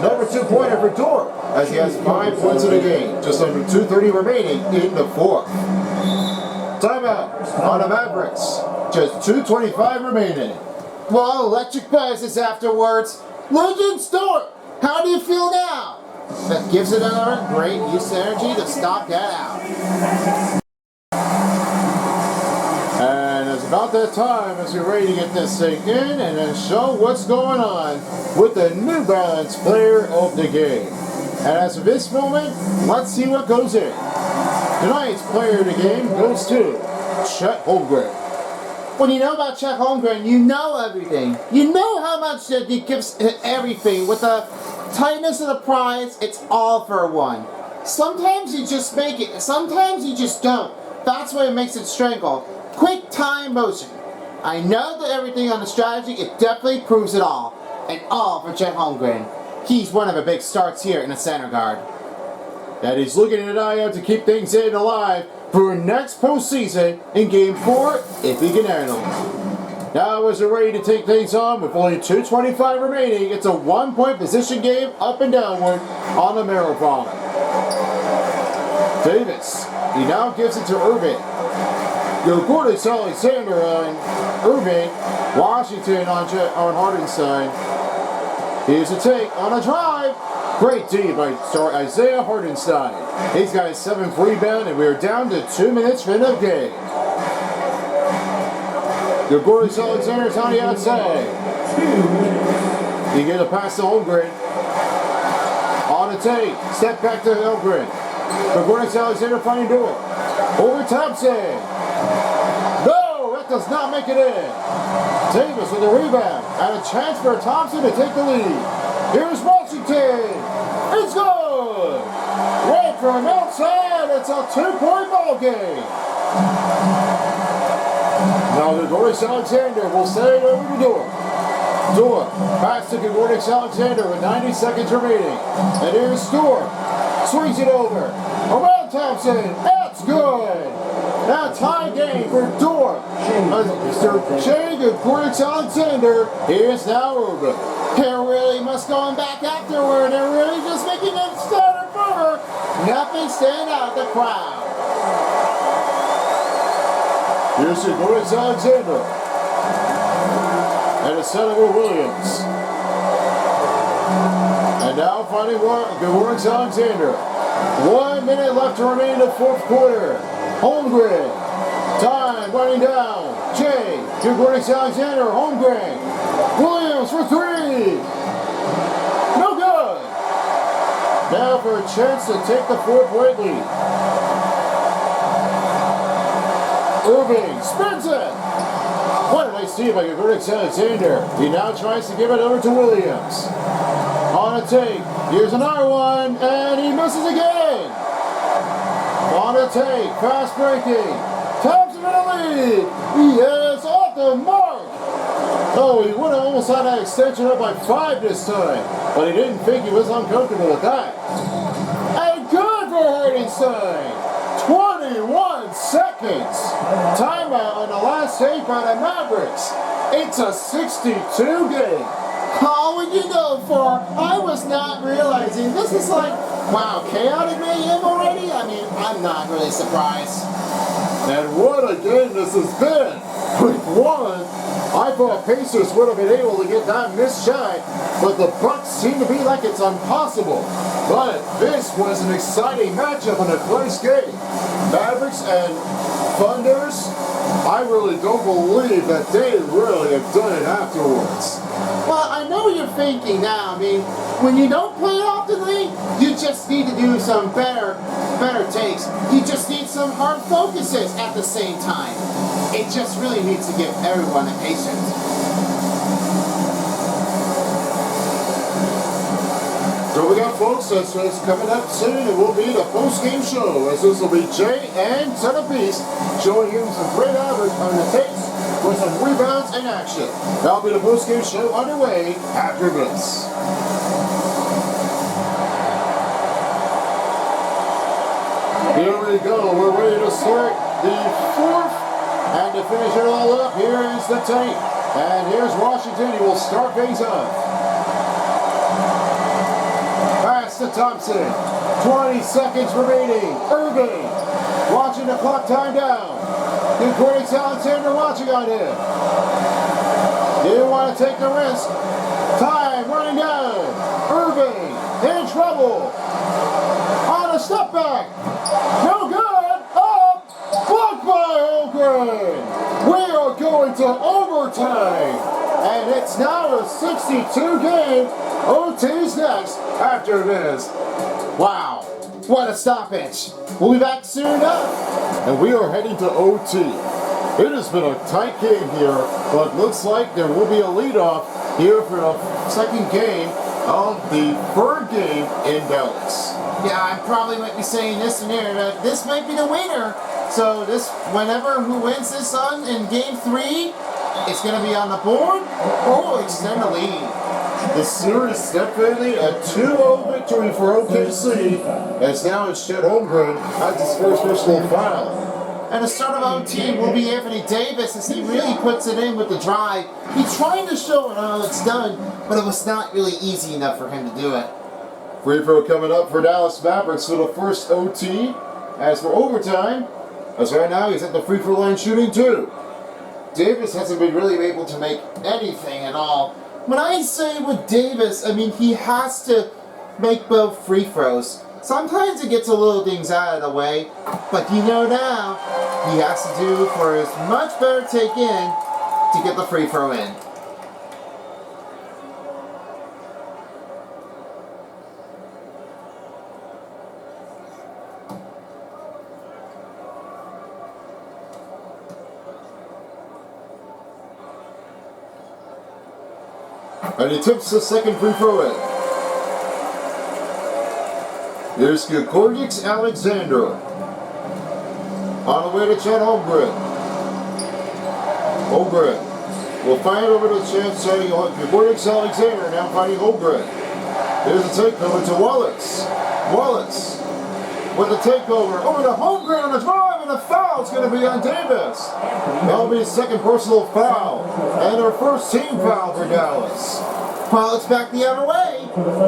Number 2-pointer for Dort, as he has 5 points in the game. Just under 2:30 remaining in the 4th. Timeout on the Mavericks. Just 2:25 remaining. Well, electric buzzes afterwards. Legend Dort, how do you feel now? That gives it another great use of energy to stop that out. And it's about that time as we're ready to get this thing in and then show what's going on with the New Balance player of the game. And as of this moment, let's see what goes in. Tonight's player of the game goes to Chet Holmgren. When you know about Chet Holmgren, you know everything. You know how much that he gives everything. With the tightness of the prize, it's all for one. Sometimes you just make it, sometimes you just don't. That's what makes it strangle. Quick time motion. I know that everything on the strategy, it definitely proves it all. And all for Chet Holmgren. He's one of the big starts here in the center guard. That he's looking at an eye out to keep things in alive for next postseason in Game 4 if he can handle it. Now as they're ready to take things on with only 2:25 remaining, it's a 1-point position game up and downward on the marathon. Davis, he now gives it to Irving. Gregorius Alexander on Irving. Washington on Hardenstein. Here's a take on a drive. Great D by Isaiah Hardenstein. He's got his 7th rebound, and we are down to 2 minutes for the game. Gregorius Alexander's on the outside. You get a pass to Holmgren. On the take. Step back to Holmgren. Gregorius Alexander finding door. Over Thompson. No, that does not make it in. Davis with a rebound. And a chance for Thompson to take the lead. Here's Washington. It's good. Right from outside. It's a 2-point ball game. Now Gregorius Alexander will set it over to Dort. Dort, pass to Gregorius Alexander with 90 seconds remaining. And here's Dort. Swings it over. Around Thompson. That's good. Now tie game for Dort. Mr. Gregorius Alexander is now over. They're really must going back afterward. They're really just making it starter further. Nothing stand out the crowd. Here's Gregorius Alexander. And a Senator Williams. And now finding Gregorius Alexander. 1 minute left to remain in the 4th quarter. Holmgren. Time running down. Jay. Gregorius Alexander. Holmgren. Williams for 3. No good. Now for a chance to take the 4-point lead. Irving spins it. What a nice steal by Gregorius Alexander. He now tries to give it over to Williams. On a take. Here's another one, and he misses again. On a take. Fast breaking. Thompson in the lead. lead. He is off the mark. Oh, he would have almost had that extension up by 5 this time, but he didn't think he was uncomfortable with that. And good for Hartenstein. 21 seconds. Timeout on the last take by the Mavericks. It's a 62 game. How would you go for? I was not realizing this is like, wow, chaotic mayhem already? I mean, I'm not really surprised. And what a game this has been. With one, I thought Pacers would have been able to get that missed shot, but the Bucks seem to be like it's impossible. But this was an exciting matchup and a close game. Mavericks and Thunders, I really don't believe that they really have done it afterwards. Well, I know what you're thinking now. I mean, when you don't play optimally, you just need to do some better takes. You just need some hard focuses at the same time. It just really needs to give everyone the patience. So we got folks, that's coming up soon. It will be the post-game show, as this will be Jay and Centerpiece showing you some great average on the takes with some rebounds and action. That'll be the post-game show underway after this. Here we go. We're ready to start the fourth. And to finish it all up, here is the tape. And here's Washington. He will start things off. Pass to Thompson. 20 seconds remaining. Irving. Watching the clock time down. Good Cornix Alexander watching on him. Didn't want to take the risk. Time running down. Irving in trouble. On a step back. No good. Up. Blocked by Holmgren. We are going to overtime. And it's now a 62 game. OT's next after this. Wow, what a stoppage. We'll be back soon enough. And we are heading to OT. It has been a tight game here, but looks like there will be a leadoff here for the second game of the third game in Dallas. Yeah, I probably might be saying this in here, but this might be the winner. So this, whenever who wins this on in game 3, it's going to be on the board or will extend the lead. The series definitely a 2-0 victory for OKC, as now it's Chet Holmgren has his first personal foul. And the start of OT will be Anthony Davis as he really puts it in with the drive. He's trying to show it how it's done, but it was not really easy enough for him to do it. Free throw coming up for Dallas Mavericks for the first OT. As for overtime, as right now he's at the free throw line shooting 2. Davis hasn't been really able to make anything at all. When I say with Davis, I mean he has to make both free throws. Sometimes he gets a little things out of the way, but you know now, he has to do for his much better take in to get the free throw in. And he tips the second free throw in. Here's Cornix Alexander. On the way to Chet Holmgren. Holmgren will find over to Chet, Cornix Alexander now finding Holmgren. Here's the takeover to Wallace. Wallace with the takeover over to Holmgren on the drive, and the foul is going to be on Davis. That'll be his second personal foul, and their first team foul for Dallas. Well, it's back the other way.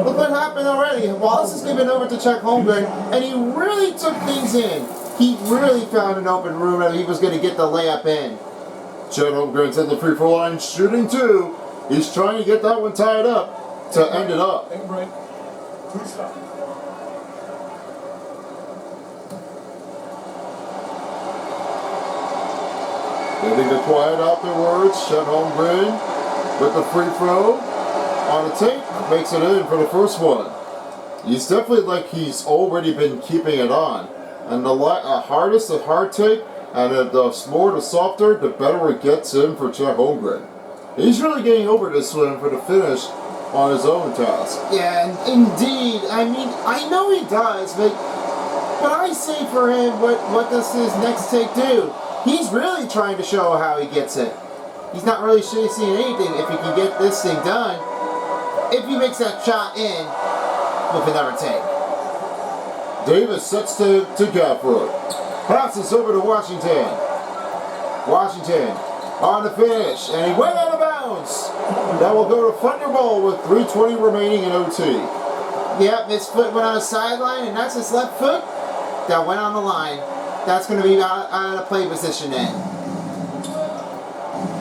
Look what happened already. Wallace is given over to Chet Holmgren, and he really took things in. He really found an open room, and he was going to get the layup in. Chet Holmgren's at the free throw line shooting 2. He's trying to get that one tied up to end it up. Take a break. 2 shots. Getting the quiet afterwards. Chet Holmgren with the free throw on the tape, makes it in for the first one. He's definitely like he's already been keeping it on. And the hardest the hard take, and the more the softer, the better it gets in for Chet Holmgren. He's really getting over this one for the finish on his own task. Yeah, indeed. I mean, I know he does, but I say for him, what does his next take do? he's really trying to show how he gets it. He's not really chasing anything if he can get this thing done. If he makes that shot in with another take. Davis sets to Gafford. Passes over to Washington. Washington on the finish, and he went out of bounds. That will go to Thunderbolt with 3:20 remaining in OT. Yep, his foot went on the sideline, and that's his left foot that went on the line. That's going to be out of play position then.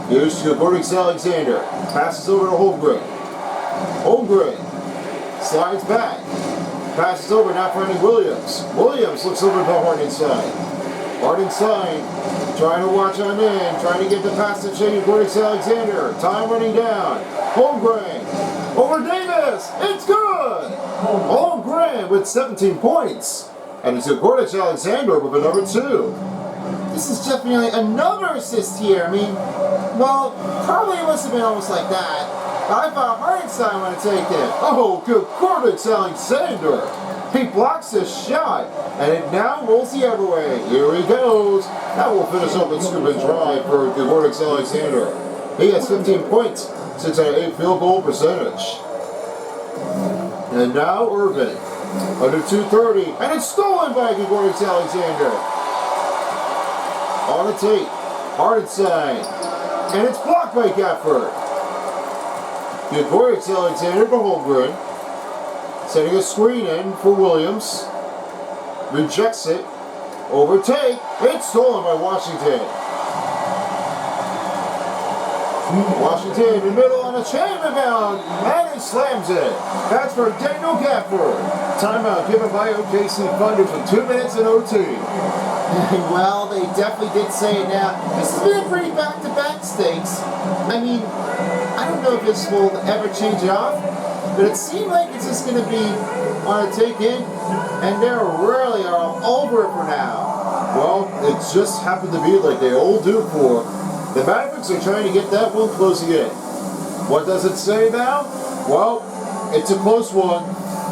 Here's to Mavericks Alexander. Passes over to Holmgren. Holmgren slides back. Passes over, not finding Williams. Williams looks over to Hard inside. Hard inside. Trying to watch on in. Trying to get the pass to Shady Mavericks Alexander. Time running down. Holmgren. Over Davis. It's good. Holmgren with 17 points. And it's Mavericks Alexander with a number 2. This is definitely another assist here. I mean, well, probably it must have been almost like that. But I thought Hardenstein would have taken it. Oh, good Mavericks Alexander. He blocks his shot, and it now rolls the other way. Here he goes. That will finish up with scoop and drive for the Mavericks Alexander. He has 15 points, 6 out of 8 field goal percentage. And now Irvin. Under 2:30, and it's stolen by Mavericks Alexander. On the tape, Hardenstein, and it's blocked by Gafford. Mavericks Alexander to Holmgren, setting a screen in for Williams. Rejects it. Overtake. It's stolen by Washington. Washington in the middle on a chain rebound, and he slams it. That's for Daniel Gafford. Timeout given by OKC Thunder for 2 minutes in OT. Well, they definitely did say it now. This has been a pretty back-to-back stakes. I mean, I don't know if this will ever change it off, but it seemed like it's just going to be on a take-in, and they're really all over it for now. Well, it just happened to be like they all do for the Mavericks are trying to get that one closing in. What does it say now? Well, it's a close one.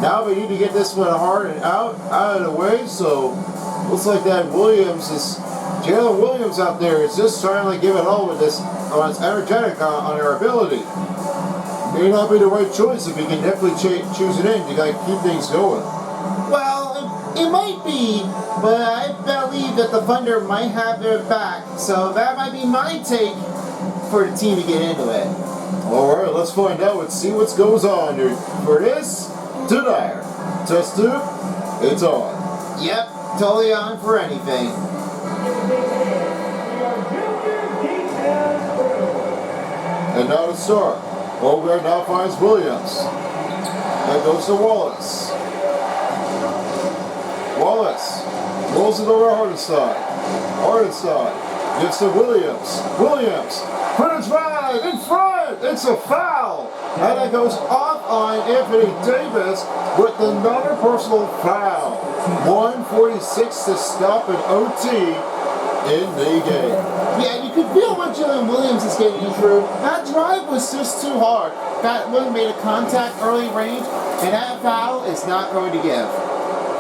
Now we need to get this one hard and out of the way. So looks like that Jalen Williams out there is just trying to give it all with this. It's energetic on their ability. May not be the right choice if he can definitely choose it in to keep things going. Well, it might be, but I believe that the Thunder might have their back, so that might be my take for the team to get into it. Alright, let's find out and see what goes on here. For this, to there. Test tube, it's on. Yep, totally on for anything. And now to start. Holmgren now finds Williams. That goes to Wallace. Wallace rolls it over Hardenstein. Hardenstein gets to Williams. Williams put it right in front. It's a foul. And it goes off on Anthony Davis with another personal foul. 1:46 to stop an OT in the game. Yeah, you could feel what Jalen Williams is getting through. That drive was just too hard. That one made a contact early range, and that foul is not going to give.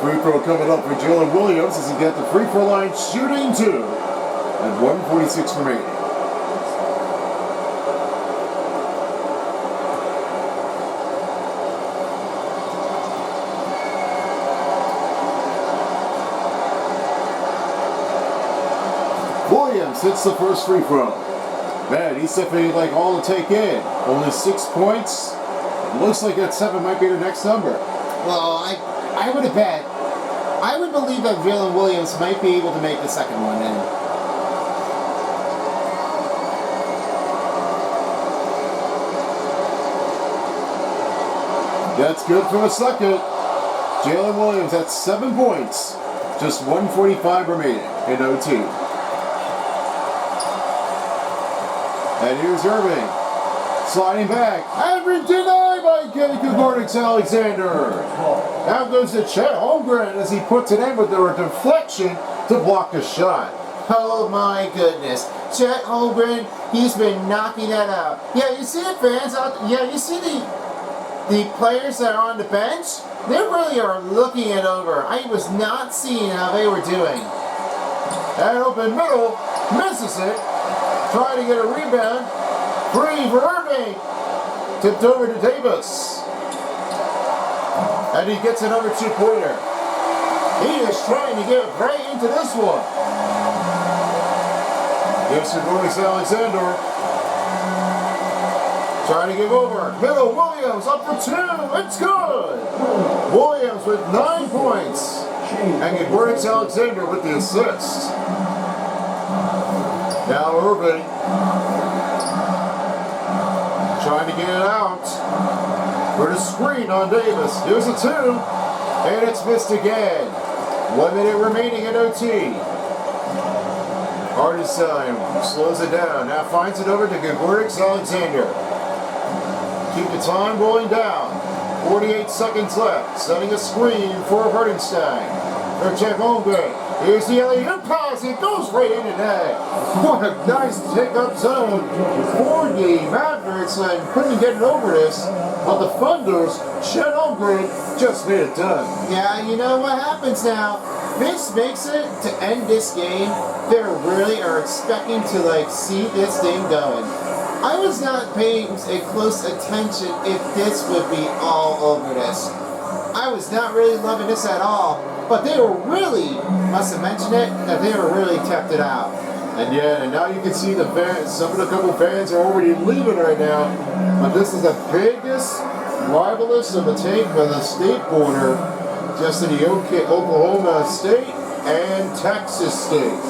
Free throw coming up for Jalen Williams as he gets the free throw line shooting 2 and 1:46 remaining. Williams hits the first free throw. Man, he's definitely like all to take in. Only 6 points. It looks like that 7 might be the next number. Well, I would have bet. I would believe that Jalen Williams might be able to make the second one then. That's good for the second. Jalen Williams at 7 points. Just 1:45 remaining in OT. And here's Irving. Sliding back. And denied by Mavericks Alexander. Now goes to Chet Holmgren as he puts it in with a deflection to block the shot. Oh my goodness. Chet Holmgren, he's been knocking that out. Yeah, you see the fans out there? Yeah, you see the players that are on the bench? They really are looking it over. I was not seeing how they were doing. And open middle. Misses it. Trying to get a rebound. Free for Irving. Tipped over to Davis. And he gets another 2-pointer. He is trying to get right into this one. Gives to Gordon Alexander. Trying to give over. Middle Williams up for 2. It's good. Williams with 9 points. And Gordon Alexander with the assist. Now Irving. Trying to get it out. For the screen on Davis. Here's a 2. And it's missed again. 1 minute remaining in OT. Hartenstein slows it down. Now finds it over to Gregorius Alexander. Keep the time rolling down. 48 seconds left. Setting a screen for Hartenstein. For Jeff Holmgren. Here's the alley-oop pass. It goes right in the net. What a nice take-up zone for the Mavericks, and couldn't get it over this. But the Thunders, Chet Holmgren, just made it done. Yeah, you know what happens now? This makes it to end this game. They really are expecting to see this thing going. I was not paying a close attention if this would be all over this. I was not really loving this at all. But they were really, must have mentioned it, that they were really kept it out. And yeah, and now you can see the fans, couple fans are already leaving right now. But this is the biggest rivalous of the take by the state border, just in the Oklahoma State and Texas State.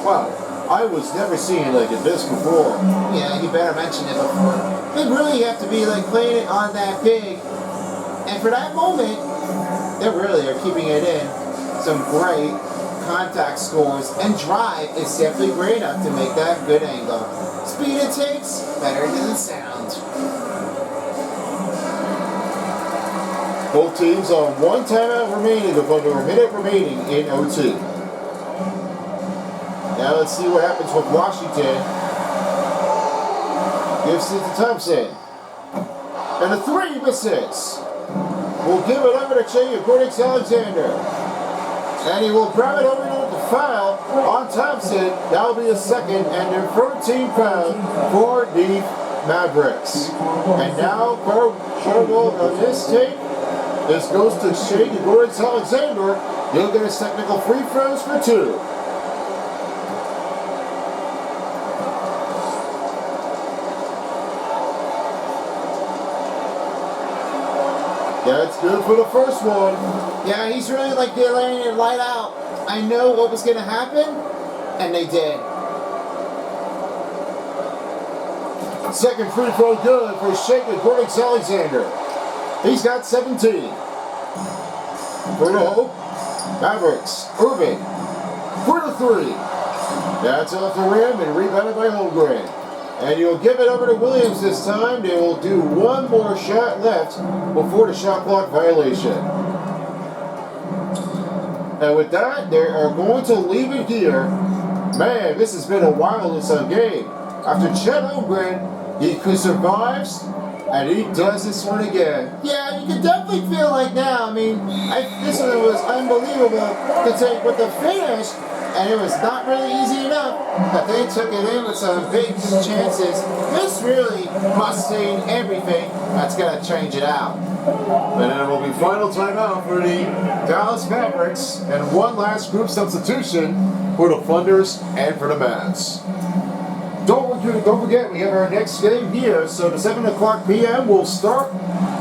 Wow, I was never seeing like this before. Yeah, you better mention it before. They really have to be playing it on that big. And for that moment, they really are keeping it in. Some great contact scores, and drive is definitely great enough to make that good angle. Speed it takes, better than the sound. Both teams on 1 timeout remaining with under a minute remaining in OT. Now let's see what happens with Washington. Gives it to Thompson. And a 3 misses. We'll give it over to Gregorius Alexander. And he will grab it over to the foul on Thompson. That'll be a second and their 13th foul for the Mavericks. And now, for on this tape, this goes to Gregorius Alexander. He'll get his technical free throws for 2. That's good for the first one. Yeah, he's really laying it light out. I know what was going to happen, and they did. Second free throw good for Gregorius Alexander. He's got 17. For the Hope, Mavericks, Irving. For the 3. That's off the rim and rebounded by Holmgren. And you'll give it over to Williams this time. They will do one more shot left before the shot clock violation. And with that, they are going to leave it here. Man, this has been a wildness game. After Chet Holmgren, he survives, and he does this one again. Yeah, you can definitely feel now. I mean, this one was unbelievable to take with the finish. And it was not really easy enough, but they took it in with some big chances. This really must stain everything. That's going to change it out. And then it will be final timeout for the Dallas Mavericks, and one last group substitution for the Thunders and for the Mavs. Don't forget, we have our next game here. So the 7 o'clock p.m. will start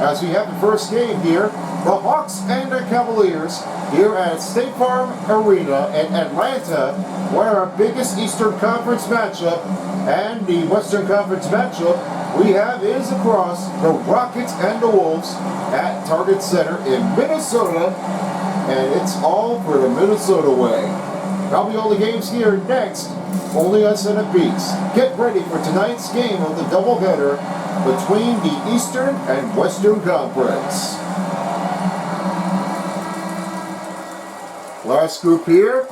as we have the first game here. The Hawks and the Cavaliers here at State Farm Arena in Atlanta. One of our biggest Eastern Conference matchup, and the Western Conference matchup we have is across the Rockets and the Wolves at Target Center in Minnesota, and it's all for the Minnesota way. That'll be all the games here next, only on Senate Beats. Get ready for tonight's game of the doubleheader between the Eastern and Western Conference. Last group here,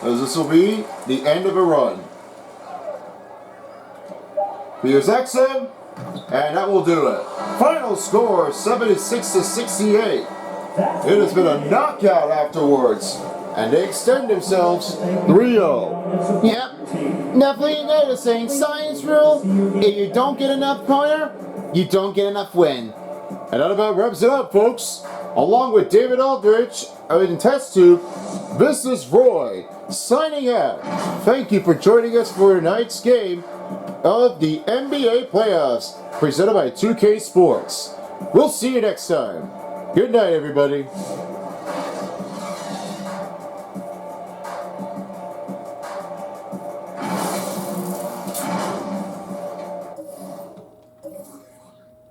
as this will be the end of a run. Here's XM, and that will do it. Final score, 76-68. It has been a knockout afterwards, and they extend themselves 3-0. Yep. Definitely noticing science rule, if you don't get enough pointer, you don't get enough win. And that about wraps it up, folks. Along with David Aldrich in Test Tube, this is Roy signing out. Thank you for joining us for tonight's game of the NBA playoffs presented by 2K Sports. We'll see you next time. Good night, everybody.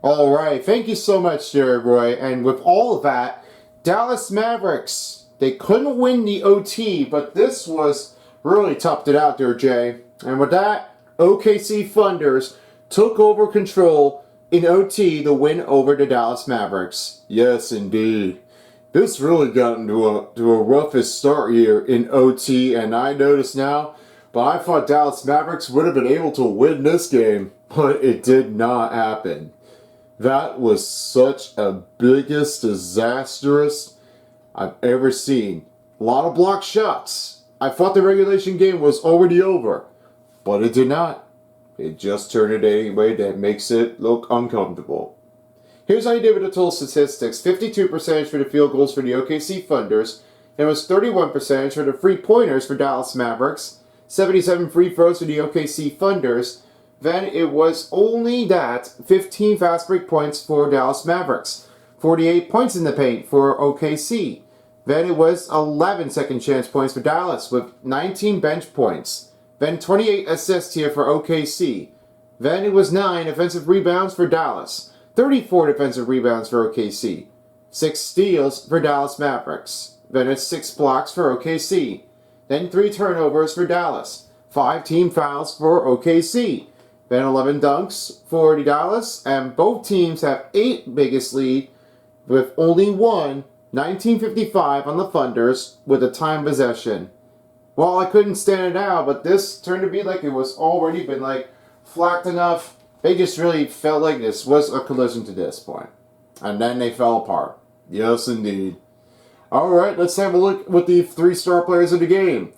All right, thank you so much, Jared Roy. And with all of that, Dallas Mavericks, they couldn't win the OT, but this was really toughed it out there, Jay. And with that, OKC Thunders took over control in OT to win over the Dallas Mavericks. Yes, indeed. This really got into a roughest start here in OT, and I notice now, but I thought Dallas Mavericks would have been able to win this game, but it did not happen. That was such a biggest disastrous I've ever seen. A lot of blocked shots. I thought the regulation game was already over, but it did not. It just turned it anyway that makes it look uncomfortable. Here's how you did with the total statistics. 52% for the field goals for the OKC Thunders. It was 31% for the three-pointers for Dallas Mavericks. 77 free throws for the OKC Thunders. Then it was only that 15 fast break points for Dallas Mavericks. 48 points in the paint for OKC. Then it was 11 second chance points for Dallas with 19 bench points. Then 28 assists here for OKC. Then it was 9 offensive rebounds for Dallas. 34 defensive rebounds for OKC. 6 steals for Dallas Mavericks. Then it's 6 blocks for OKC. Then 3 turnovers for Dallas. 5 team fouls for OKC. Then 11 dunks for the Dallas, and both teams have 8 biggest lead with only one, 1955 on the Thunders with a time possession. Well, I couldn't stand it out, but this turned to be like it was already been flacked enough. They just really felt like this was a collision to this point. And then they fell apart. Yes, indeed. Alright, let's have a look with the 3 star players of the game.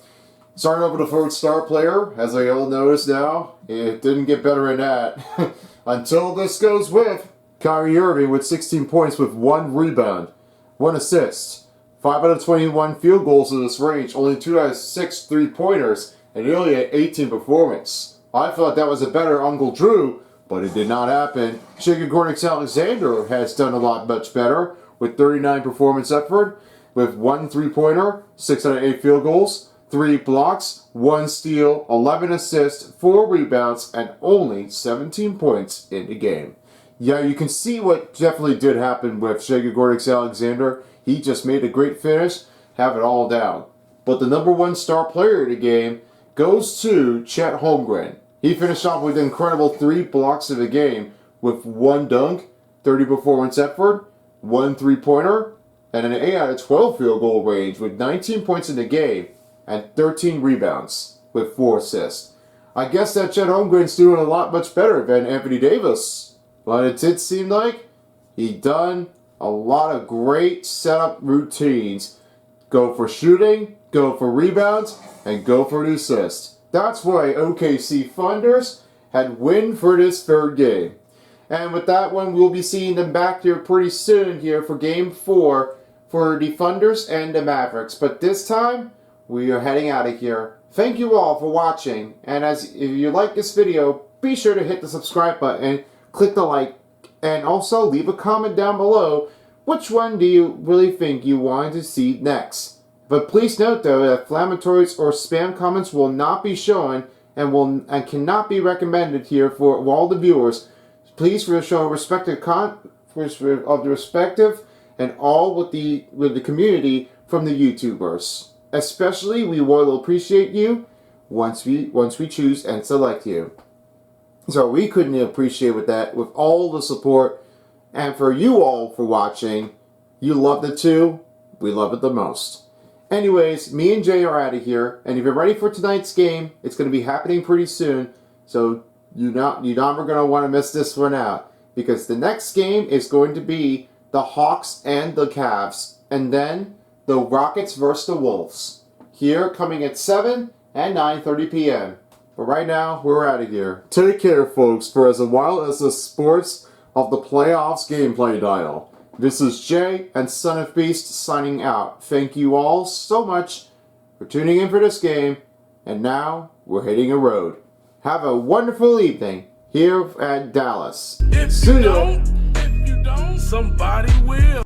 Starting off with the first star player, as I all notice now, it didn't get better than that. Until this goes with Kyrie Irving with 16 points with 1 rebound, 1 assist, 5 out of 21 field goals in this range, only 2 out of 6 3-pointers, and he only had 18 performance. I thought that was a better Uncle Drew, but it did not happen. Shea Gilgeous-Alexander has done a lot much better with 39 performance effort, with 1 3-pointer, 6 out of 8 field goals, 3 blocks, 1 steal, 11 assists, 4 rebounds, and only 17 points in the game. Yeah, you can see what definitely did happen with Shea Gilgeous-Alexander. He just made a great finish, have it all down. But the number 1 star player of the game goes to Chet Holmgren. He finished off with an incredible 3 blocks of the game with 1 dunk, 30 performance effort, 1 3-pointer, and an 8 out of 12 field goal range with 19 points in the game and 13 rebounds with 4 assists. I guess that Chet Holmgren's doing a lot much better than Anthony Davis, but it did seem like he done a lot of great setup routines. Go for shooting, go for rebounds, and go for the assist. That's why OKC Thunders had win for this 3rd game. And with that one, we'll be seeing them back here pretty soon here for Game 4 for the Thunders and the Mavericks. But this time, we are heading out of here. Thank you all for watching, and if you like this video, be sure to hit the subscribe button, click the like, and also leave a comment down below which one do you really think you want to see next. But please note though that inflammatories or spam comments will not be shown and cannot be recommended here for all the viewers. Please show respective of the respective and all with the community from the YouTubers. Especially, we will appreciate you once we choose and select you. So we couldn't appreciate with all the support, and for you all for watching. You loved it too. We love it the most. Anyways, me and Jay are out of here, and if you're ready for tonight's game, it's going to be happening pretty soon. So you're not going to want to miss this one out, because the next game is going to be the Hawks and the Cavs, and then the Rockets versus the Wolves. Here, coming at 7 and 9:30 p.m. But right now, we're out of here. Take care, folks, for as a while as the sports of the playoffs gameplay dial. This is Jay and Son of Beast signing out. Thank you all so much for tuning in for this game. And now, we're hitting a road. Have a wonderful evening here at Dallas. If See you ya. don't, somebody will.